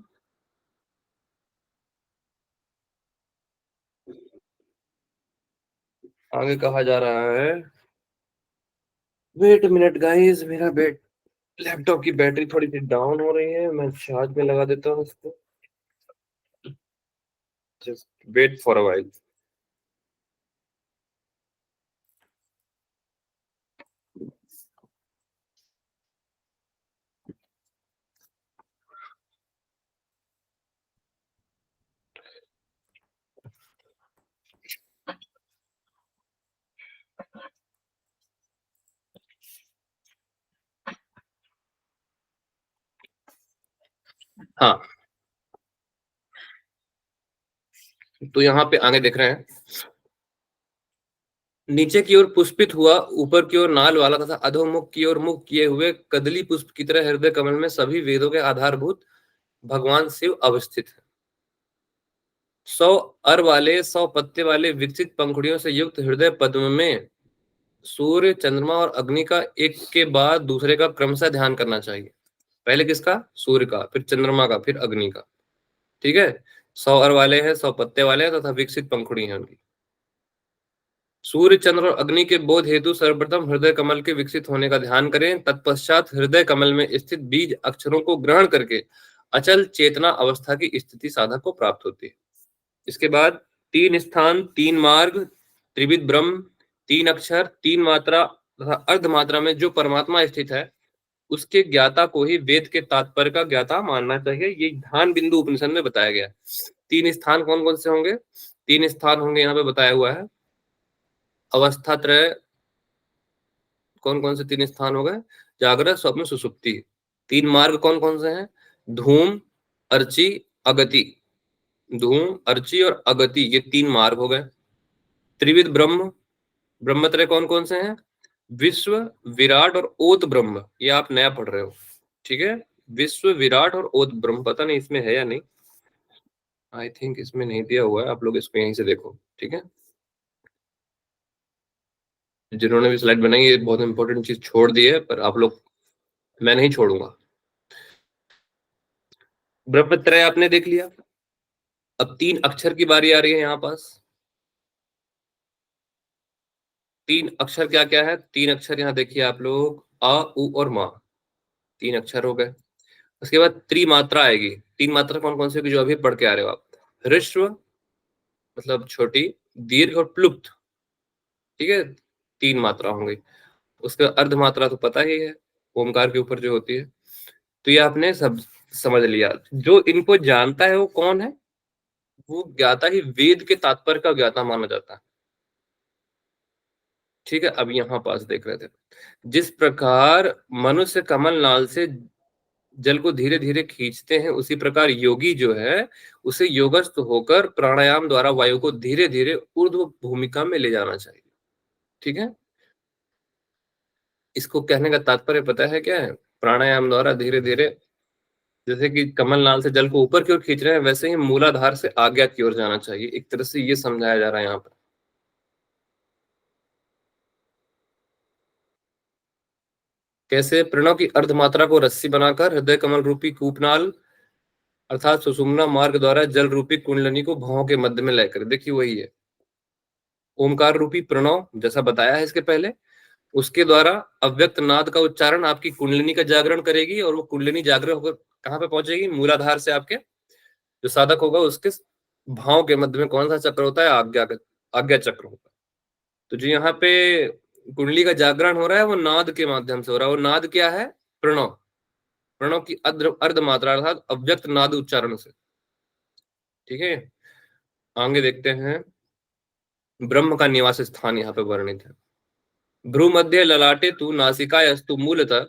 आगे कहा जा रहा है, वेट मिनट गाइस, मेरा लैपटॉप की बैटरी थोड़ी सी डाउन हो रही है, मैं चार्ज में लगा देता हूँ इसको। Just wait for a while. हाँ, तो यहाँ पे आगे देख रहे हैं, नीचे की ओर पुष्पित हुआ, ऊपर की ओर नाल वाला तथा अधोमुख की ओर मुख किए हुए कदली पुष्प की तरह हृदय कमल में सभी वेदों के आधारभूत भगवान शिव अवस्थित है। 100 अर वाले, 100 पत्ते वाले विकसित पंखुड़ियों से युक्त हृदय पद्म में सूर्य, चंद्रमा और अग्नि का एक के बाद दूसरे का क्रमशः ध्यान करना चाहिए। पहले किसका? सूर्य का, फिर चंद्रमा का, फिर अग्नि का। ठीक है, 100 अर वाले हैं, 100 पत्ते वाले हैं तथा विकसित पंखुड़ी है उनकी। सूर्य, चंद्र और अग्नि के बोध हेतु सर्वप्रथम हृदय कमल के विकसित होने का ध्यान करें। तत्पश्चात हृदय कमल में स्थित बीज अक्षरों को ग्रहण करके अचल चेतना अवस्था की स्थिति साधक को प्राप्त होती है। इसके बाद 3 स्थान, 3 मार्ग, त्रिविध ब्रह्म, 3 अक्षर, 3 मात्रा तथा अर्ध मात्रा में जो परमात्मा स्थित है उसके ज्ञाता को ही वेद के तात्पर्य का ज्ञाता मानना चाहिए। ये ध्यान बिंदु उपनिषद में बताया गया। 3 स्थान कौन कौन से होंगे? 3 स्थान होंगे, यहाँ पे बताया हुआ है। अवस्था त्रय, कौन कौन से 3 स्थान हो गए? जागृत, स्वप्न, सुषुप्ति। 3 मार्ग कौन कौन से हैं? धूम, अर्ची, अगति। धूम, अर्ची और अगति, ये 3 मार्ग हो गए। त्रिविध ब्रह्म, ब्रह्मत्रय कौन कौन से हैं? विश्व, विराट और ओत ब्रह्म। ये आप नया पढ़ रहे हो, ठीक है? विश्व, विराट और ओत ब्रह्म, पता नहीं इसमें है या नहीं, आई थिंक इसमें नहीं दिया हुआ है, आप लोग इसको यहीं से देखो। ठीक है, जिन्होंने भी स्लाइड बनाई ये बहुत इंपॉर्टेंट चीज छोड़ दी है, पर आप लोग, मैं नहीं छोड़ूंगा। ब्रह्मत्रय आपने देख लिया। अब 3 अक्षर की बारी आ रही है यहाँ पास। तीन अक्षर क्या क्या है? तीन अक्षर यहाँ देखिए आप लोग, अ, उ और मा, तीन अक्षर हो गए। उसके बाद त्रिमात्रा आएगी। तीन मात्रा कौन कौन सी होगी जो अभी पढ़ के आ रहे हो आप? ह्रस्व मतलब छोटी, दीर्घ और प्लुप्त, ठीक है, तीन मात्रा होंगी। उसका अर्ध मात्रा तो पता ही है, ओमकार के ऊपर जो होती है। तो ये आपने सब समझ लिया। जो इनको जानता है वो कौन है? वो ज्ञाता ही वेद के तात्पर्य का ज्ञाता माना जाता है। ठीक है, अब यहाँ पास देख रहे थे, जिस प्रकार मनुष्य कमल नाल से जल को धीरे धीरे खींचते हैं, उसी प्रकार योगी जो है उसे योगस्थ होकर प्राणायाम द्वारा वायु को धीरे धीरे ऊर्ध्व भूमिका में ले जाना चाहिए। ठीक है, इसको कहने का तात्पर्य पता है क्या है? प्राणायाम द्वारा धीरे धीरे, जैसे कि कमल नाल से जल को ऊपर की ओर खींच रहे हैं, वैसे ही मूलाधार से आज्ञा की ओर जाना चाहिए। एक तरह से ये समझाया जा रहा है यहाँ पर। कैसे? प्रणव की अर्धमात्रा को रस्सी बनाकर हृदय कमल रूपी कूपनाल अर्थात सुषुम्ना मार्ग द्वारा जल रूपी कुंडलनी को भौं के मध्य में लेकर, देखिए वही है ओमकार रूपी प्रणव, जैसा बताया है इसके पहले, उसके द्वारा अव्यक्त नाद का उच्चारण आपकी कुंडलिनी का जागरण करेगी, और वो कुंडलिनी जागरण होकर कहाँ पे पहुंचेगी? मूलाधार से आपके जो साधक होगा उसके भाव के मध्य में कौन सा चक्र होता है? आज्ञा चक्र होता है। तो जो यहाँ पे कुंडली का जागरण हो रहा है वो नाद के माध्यम से हो रहा है। वो नाद क्या है? प्रणव। प्रणव की अर्ध मात्रा अर्थात अव्यक्त नाद उच्चारण से। ठीक है, आगे देखते हैं। ब्रह्म का निवास स्थान यहाँ पे वर्णित है। भ्रू मध्य ललाटे तु नासिकायस्तु मूलतः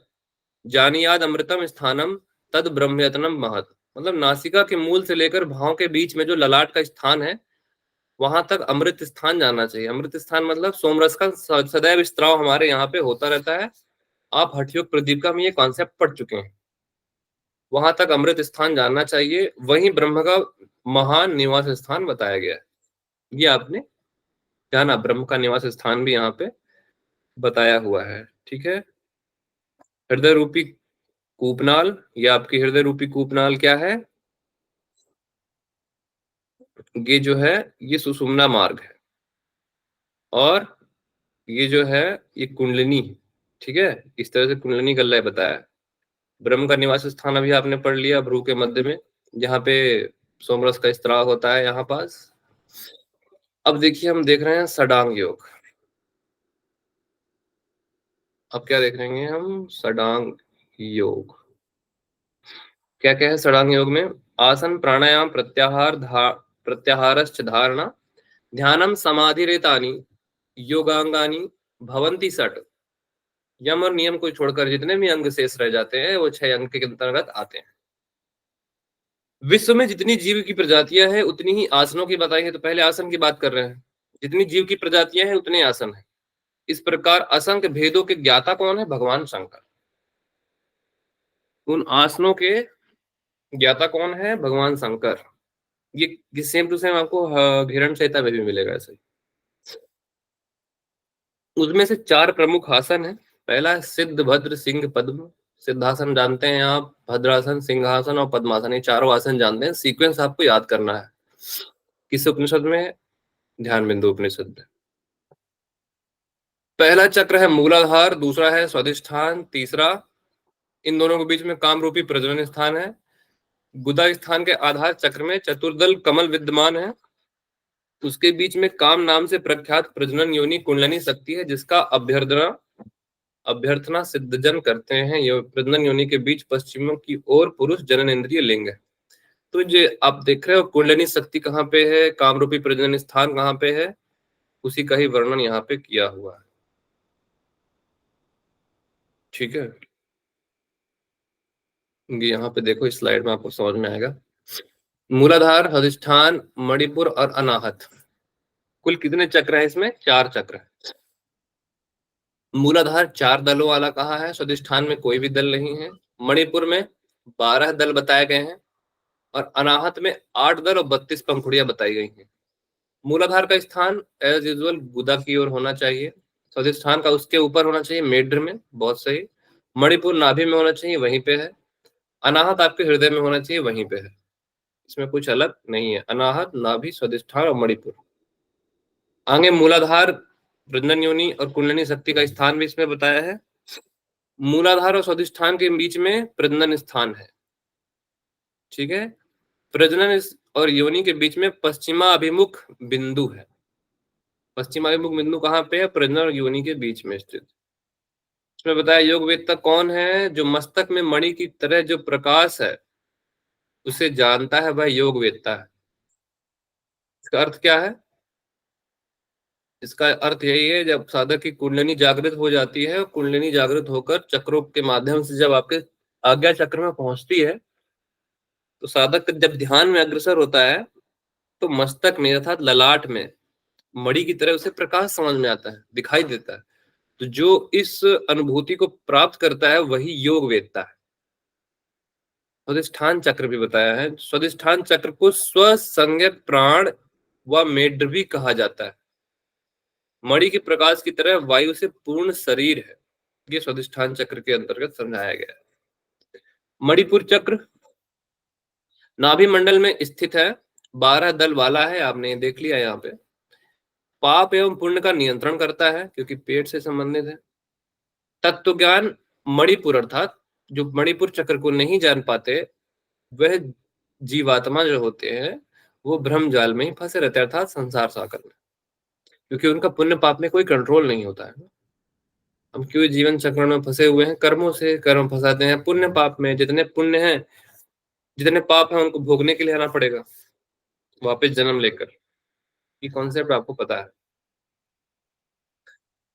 जानियाद अमृतम स्थानम तद ब्रह्मयतनम महत। मतलब नासिका के मूल से लेकर भाव के बीच में जो ललाट का स्थान है, वहां तक अमृत स्थान जाना चाहिए। अमृत स्थान मतलब सोमरस का सदैव स्त्राव हमारे यहाँ पे होता रहता है। आप हठयोग प्रदीपिका में ये कॉन्सेप्ट पढ़ चुके हैं। वहां तक अमृत स्थान जानना चाहिए, वहीं ब्रह्म का महान निवास स्थान बताया गया है। ये आपने जाना, ब्रह्म का निवास स्थान भी यहाँ पे बताया हुआ है। ठीक है, हृदय रूपी कूपनाल, ये आपकी हृदय रूपी कूपनाल क्या है? ये जो है ये सुषुम्ना मार्ग है, और ये जो है ये कुंडलिनी। ठीक है, इस तरह से कुंडलिनी का लय बताया है। ब्रह्म का निवास स्थान अभी आपने पढ़ लिया, भ्रू के मध्य में, जहाँ पे सोमरस का स्त्राव होता है यहाँ पास। अब देखिए हम देख रहे हैं षडांग योग। अब क्या देख रहे हैं हम? षडांग योग। क्या क्या है षडांग योग में? आसन प्राणायाम प्रत्याहारश्च धारणा ध्यानम समाधिरेतानि योगांगानी भवंती षट। यम और नियम को छोड़कर जितने भी अंग शेष रह जाते हैं वो 6 अंग के अंतर्गत आते हैं। विश्व में जितनी जीव की प्रजातियां हैं उतनी ही आसनों की बताई है। तो पहले आसन की बात कर रहे हैं। जितनी जीव की प्रजातियां हैं उतने आसन हैं। इस प्रकार असंख्य भेदों के ज्ञाता कौन है? भगवान शंकर। उन आसनों के ज्ञाता कौन है? भगवान शंकर। ये सेम टू सेम आपको हिरण संहिता में भी मिलेगा ऐसे। उसमें से 4 प्रमुख आसन है। पहला है सिद्ध भद्र सिंह पद्म। सिद्धासन जानते हैं आप, भद्रासन, सिंहासन और पद्मासन, ये चारों आसन जानते हैं। सीक्वेंस आपको याद करना है। किस उपनिषद में? ध्यान बिंदु उपनिषद में। पहला चक्र है मूलाधार, दूसरा है स्वाधिष्ठान, तीसरा इन दोनों के बीच में काम रूपी प्रजनन स्थान है। गुदा स्थान के आधार चक्र में चतुर्दल कमल विद्यमान है। उसके बीच में काम नाम से प्रख्यात प्रजनन योनि कुंडलिनी शक्ति है, जिसका अभ्यर्थना सिद्धजन करते हैं। प्रजनन योनि के बीच पश्चिम की ओर पुरुष जनन इंद्रिय लिंग है। तो ये आप देख रहे हो कुंडलिनी शक्ति कहाँ पे है, कामरूपी प्रजनन स्थान कहाँ पे है, उसी का ही वर्णन यहाँ पे किया हुआ है। ठीक है, यहाँ पे देखो इस स्लाइड में आपको समझ में आएगा। मूलाधार, अधिष्ठान, मणिपुर और अनाहत, कुल कितने चक्र हैं इसमें? 4 चक्र है। मूलाधार 4 दलों वाला कहा है, स्वाधिष्ठान में कोई भी दल नहीं है, मणिपुर में 12 दल बताए गए हैं, और अनाहत में 8 दल और 32 पंखुड़ियां बताई गई हैं। मूलाधार का स्थान एज यूजुअल गुदा की ओर होना चाहिए। स्वाधिष्ठान का उसके ऊपर होना चाहिए, मेढ्र में, बहुत सही। मणिपुर नाभि में होना चाहिए, वहीं पे है। अनाहत आपके हृदय में होना चाहिए, वहीं पे है। इसमें कुछ अलग नहीं है। अनाहत, नाभि, स्वाधिष्ठान और मणिपुर। आगे मूलाधार प्रजनन योनि और कुंडलिनी शक्ति का स्थान भी इसमें बताया है। मूलाधार और स्वादिष्ठान के बीच में प्रजनन स्थान है, ठीक है। प्रजनन और योनि के बीच में पश्चिमाभिमुख बिंदु है। पश्चिमाभिमुख बिंदु कहाँ पे है? प्रजनन और योनि के बीच में स्थित। इसमें बताया योग वेदता कौन है? जो मस्तक में मणि की तरह जो प्रकाश है उसे जानता है, वह योग वेदता है। इसका अर्थ क्या है? इसका अर्थ यही है, जब साधक की कुंडलिनी जागृत हो जाती है, कुंडलिनी जागृत होकर चक्रों के माध्यम से जब आपके आज्ञा चक्र में पहुंचती है, तो साधक जब ध्यान में अग्रसर होता है तो मस्तक में अर्थात ललाट में मणि की तरह उसे प्रकाश समझ में आता है, दिखाई देता है। तो जो इस अनुभूति को प्राप्त करता है वही योग वेदता है। स्वादिष्ठान चक्र भी बताया है। स्वादिष्ठान चक्र को स्वसंज्ञक प्राण व मेढ्र भी कहा जाता है। मणि के प्रकाश की तरह वायु से पूर्ण शरीर है, ये स्वादिष्ठान चक्र के अंतर्गत समझाया गया है। मणिपुर चक्र नाभि मंडल में स्थित है, 12 दल वाला है, आपने देख लिया यहाँ पे। पाप एवं पुण्य का नियंत्रण करता है क्योंकि पेट से संबंधित है। तत्व ज्ञान मणिपुर अर्थात जो मणिपुर चक्र को नहीं जान पाते वह जीवात्मा जो होते हैं वो भ्रम जाल में ही फंसे रहते हैं, अर्थात संसार सागर में, क्योंकि उनका पुण्य पाप में कोई कंट्रोल नहीं होता है। हम क्यों जीवन चक्र में फंसे हुए हैं? कर्मों से कर्म फंसाते हैं, पुण्य पाप में। जितने पुण्य हैं, जितने पाप हैं, उनको भोगने के लिए आना पड़ेगा वापस जन्म लेकर। ये कॉन्सेप्ट आपको पता है।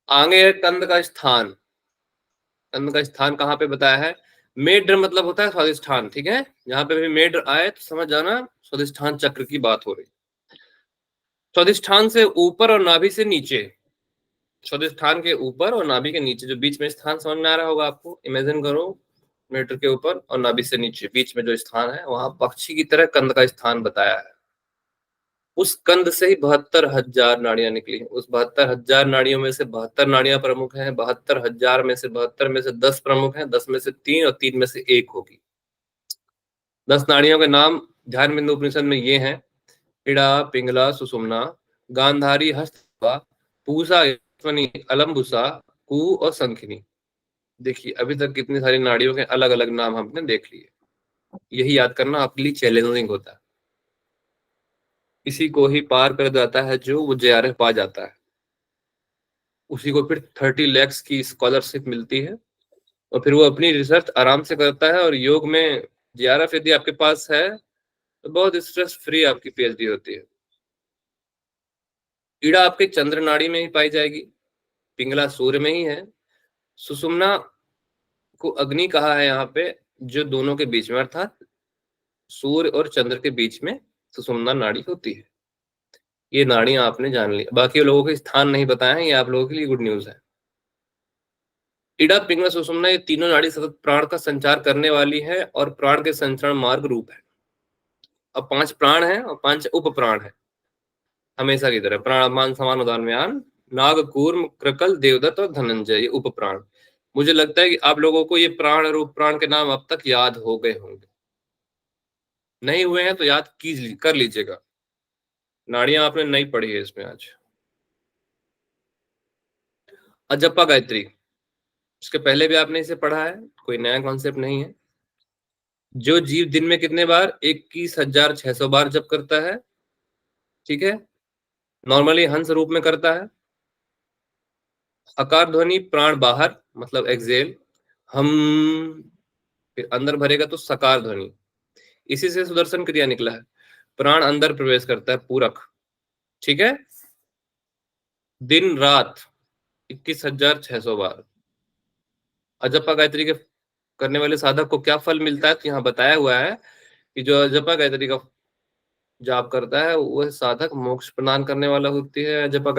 आगे है कंद का स्थान। कंद का स्थान कहाँ पे बताया है? मेढ्र मतलब होता है स्वादिष्ठान, ठीक है। यहाँ पे भी मेढ्र आए तो समझ जाना स्वादिष्ठान चक्र की बात हो रही। स्वादिष्ठान से ऊपर और नाभि से नीचे, स्वादिष्ठान के ऊपर और नाभि के नीचे जो बीच में स्थान समझ में आ रहा होगा आपको। इमेजिन करो मेढ्र के ऊपर और नाभि से नीचे बीच में जो स्थान है, वहां पक्षी की तरह कंद का स्थान बताया है। उस कंद से ही 72,000 नाड़ियां निकली। उस 72,000 नाड़ियों में से 72 नाड़ियां प्रमुख हैं, 72,000 में से 72 में से 10 प्रमुख हैं, 10 में से 3 और 3 में से 1 होगी। 10 नाड़ियों के नाम ध्यान बिंदु उपनिषद में ये हैं: इड़ा, पिंगला, सुषुम्ना, गांधारी, हस्तवा, पूषा, यशस्विनी, अलंबुसा, कु और संखिनी। देखिए अभी तक कितनी सारी नाड़ियों के अलग अलग नाम हमने देख लिए। यही याद करना आपके लिए चैलेंजिंग होता है। इसी को ही पार कर जाता है जो वो JRF पा जाता है, उसी को फिर 30 लाख की स्कॉलरशिप मिलती है और फिर वो अपनी रिसर्च आराम से करता है। और योग में JRF यदि आपके पास है तो बहुत स्ट्रेस फ्री आपकी PhD होती है। ईड़ा आपके चंद्र नाड़ी में ही पाई जाएगी, पिंगला सूर्य में ही है, सुषुम्ना को अग्नि कहा है यहाँ पे, जो दोनों के बीच में अर्थात सूर्य और चंद्र के बीच में सुषुम्ना नाड़ी होती है। ये नाड़ियां आपने जान ली। बाकी लोगों के स्थान नहीं बताए हैं, ये आप लोगों के लिए गुड न्यूज है। इड़ा, पिंगला, सुषुम्ना ये तीनों नाड़ी सतत प्राण का संचार करने वाली है और प्राण के संचरण मार्ग रूप है। अब 5 प्राण है और 5 उप प्राण है, हमेशा की तरह। प्राण, अपान, समान, उदान, व्यान, नाग, कूर्म, कृकल, देवदत्त और धनंजय, ये उप प्राण। मुझे लगता है कि आप लोगों को ये प्राण और उप प्राण के नाम अब तक याद हो गए होंगे। नहीं हुए हैं तो याद कर लीजिएगा, नाड़ियां आपने नहीं पढ़ी है इसमें आज। अजप्पा गायत्री, इसके पहले भी आपने इसे पढ़ा है, कोई नया कॉन्सेप्ट नहीं है। जो जीव दिन में कितने बार? 21,600 बार जप करता है, ठीक है। नॉर्मली हंस रूप में करता है। आकार ध्वनि प्राण बाहर मतलब एक्सेल, हम फिर अंदर भरेगा तो सकार ध्वनि। इसी से सुदर्शन क्रिया निकला है। प्राण अंदर प्रवेश करता है, पूरक, ठीक है। दिन रात 21,600 बार। अजप्पा गायत्री के करने वाले साधक को क्या फल मिलता है? तो यहाँ बताया हुआ है कि जो अजप्पा गायत्री का जाप करता है वह साधक मोक्ष प्रदान करने वाला होती है। अजप्पा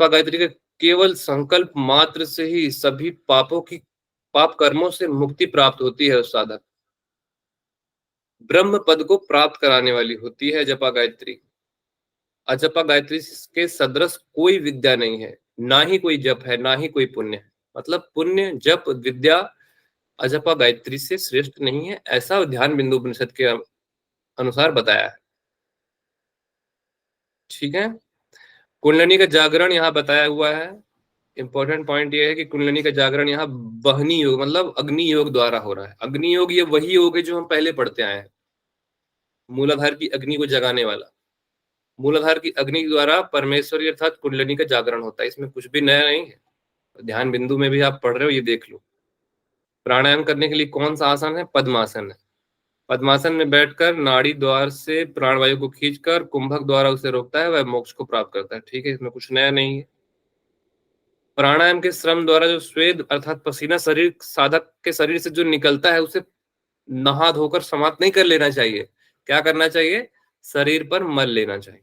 गायत्री के केवल संकल्प मात्र से ही सभी पाप कर्मों से मुक्ति प्राप्त होती है। उस साधक ब्रह्म पद को प्राप्त कराने वाली होती है अजप्पा गायत्री। अजप्पा गायत्री के सदृश कोई विद्या नहीं है, ना ही कोई जप है, ना ही कोई पुण्य है। मतलब पुण्य, जप, विद्या अजप्पा गायत्री से श्रेष्ठ नहीं है, ऐसा ध्यान बिंदु उपनिषद के अनुसार बताया है, ठीक है। कुंडलिनी का जागरण यहाँ बताया हुआ है। इंपॉर्टेंट पॉइंट ये है कि कुंडलिनी का जागरण यहाँ वहनी योग मतलब अग्नि योग द्वारा हो रहा है। अग्नि योग ये वही योग है जो हम पहले पढ़ते आए हैं, मूलाधार की अग्नि को जगाने वाला। मूलाधार की अग्नि के द्वारा परमेश्वरी अर्थात कुंडलिनी का जागरण होता है, इसमें कुछ भी नया नहीं है। ध्यान बिंदु में भी आप पढ़ रहे हो, ये देख लो। प्राणायाम करने के लिए कौन सा आसन है? पद्मासन है। पद्मासन में बैठकर नाड़ी द्वार से प्राणवायु को खींचकर कुंभक द्वारा उसे रोकता है, वह मोक्ष को प्राप्त करता है। ठीक है, इसमें कुछ नया नहीं है। प्राणायाम के श्रम द्वारा जो स्वेद अर्थात पसीना शरीर साधक के शरीर से जो निकलता है, उसे नहा धोकर समाप्त नहीं कर लेना चाहिए। क्या करना चाहिए? शरीर पर मल लेना चाहिए,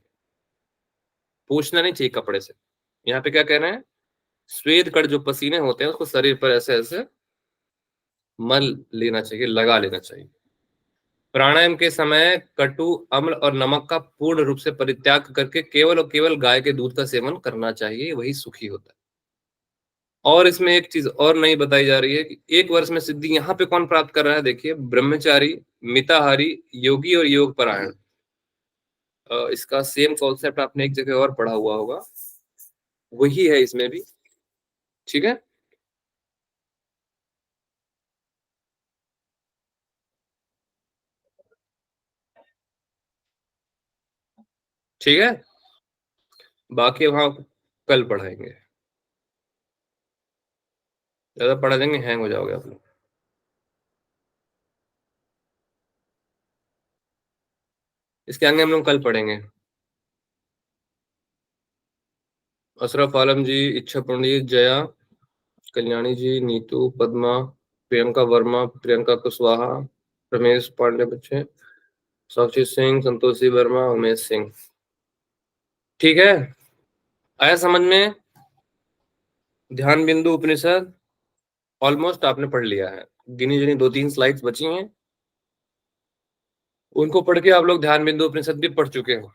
पोंछना नहीं चाहिए कपड़े से। यहाँ पे क्या कह रहे हैं? स्वेद कण जो पसीने होते हैं उसको शरीर पर ऐसे ऐसे मल लेना चाहिए, लगा लेना चाहिए। प्राणायाम के समय कटु, अम्ल और नमक का पूर्ण रूप से परित्याग करके केवल और केवल गाय के दूध का सेवन करना चाहिए, वही सुखी होता है। और इसमें एक चीज और नई बताई जा रही है कि 1 वर्ष में सिद्धि यहाँ पे कौन प्राप्त कर रहा है? देखिए, ब्रह्मचारी, मिताहारी, योगी और योग परायण। इसका सेम कॉन्सेप्ट आपने एक जगह और पढ़ा हुआ होगा, वही है इसमें भी। ठीक है, ठीक है, बाकी वहां कल पढ़ाएंगे। ज्यादा पढ़ा देंगे हैंग हो जाओगे आप लोग। इसके आगे हम लोग कल पढ़ेंगे। अशरफ आलम जी, इच्छा पंडित, जया, कल्याणी जी, नीतू, पद्मा, प्रियंका वर्मा, प्रियंका कुशवाहा, रमेश पांडे बच्चे, साक्षी सिंह, संतोषी वर्मा, उमेश सिंह। ठीक है, आया समझ में? ध्यान बिंदु उपनिषद ऑलमोस्ट आपने पढ़ लिया है। गिनी जुनी 2-3 स्लाइड्स बची हैं, उनको पढ़ के आप लोग ध्यान बिंदु उपनिषद भी पढ़ चुके हो।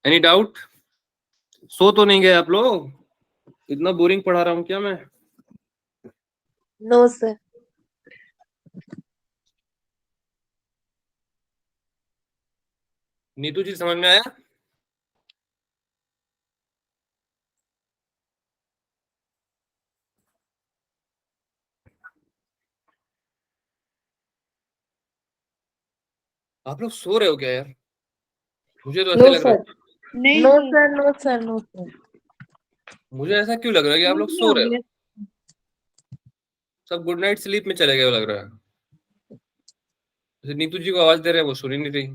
Any doubt? सो तो नहीं गए आप लोग? इतना बोरिंग पढ़ा रहा हूं क्या मैं? No sir. नीतू जी समझ में आया? आप लोग सो रहे हो क्या यार? मुझे तो ऐसा No, ही लग रहा sir. है। नहीं no sir, no sir, no sir. मुझे ऐसा क्यों लग रहा है कि आप लोग सो रहे हो? सब गुड नाइट स्लीप में चले गए लग रहा है। जैसे नीतू जी को आवाज दे रहे हैं, वो सुन ही नहीं रही।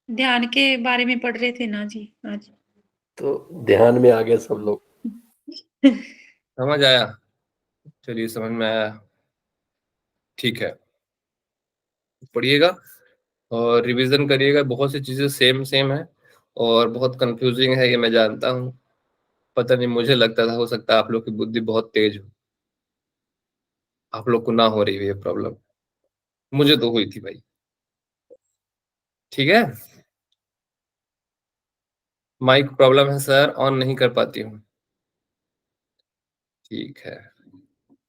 ध्यान के बारे में पढ़ रहे थे ना जी आज। तो ध्यान में आ गए सब लोग। समझ आया? चलिए, समझ में आया, ठीक है। पढ़िएगा और रिवीजन करिएगा। बहुत सी चीजें सेम सेम है और बहुत कंफ्यूजिंग है, ये मैं जानता हूँ। पता नहीं, मुझे लगता था हो सकता है आप लोग की बुद्धि बहुत तेज हो, आप लोग को ना हो रही है ये प्रॉब्लम। मुझे तो हुई थी भाई। ठीक है, माइक प्रॉब्लम है सर, ऑन नहीं कर पाती हूँ। ठीक है,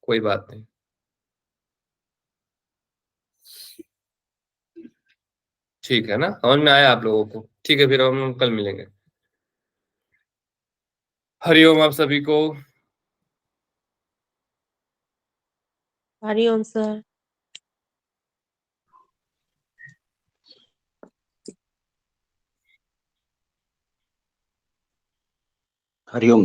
कोई बात नहीं। ठीक है ना, समझ में आया आप लोगों को? ठीक है, फिर हम लोग कल मिलेंगे। हरिओम आप सभी को। हरिओम सर। हरिओम।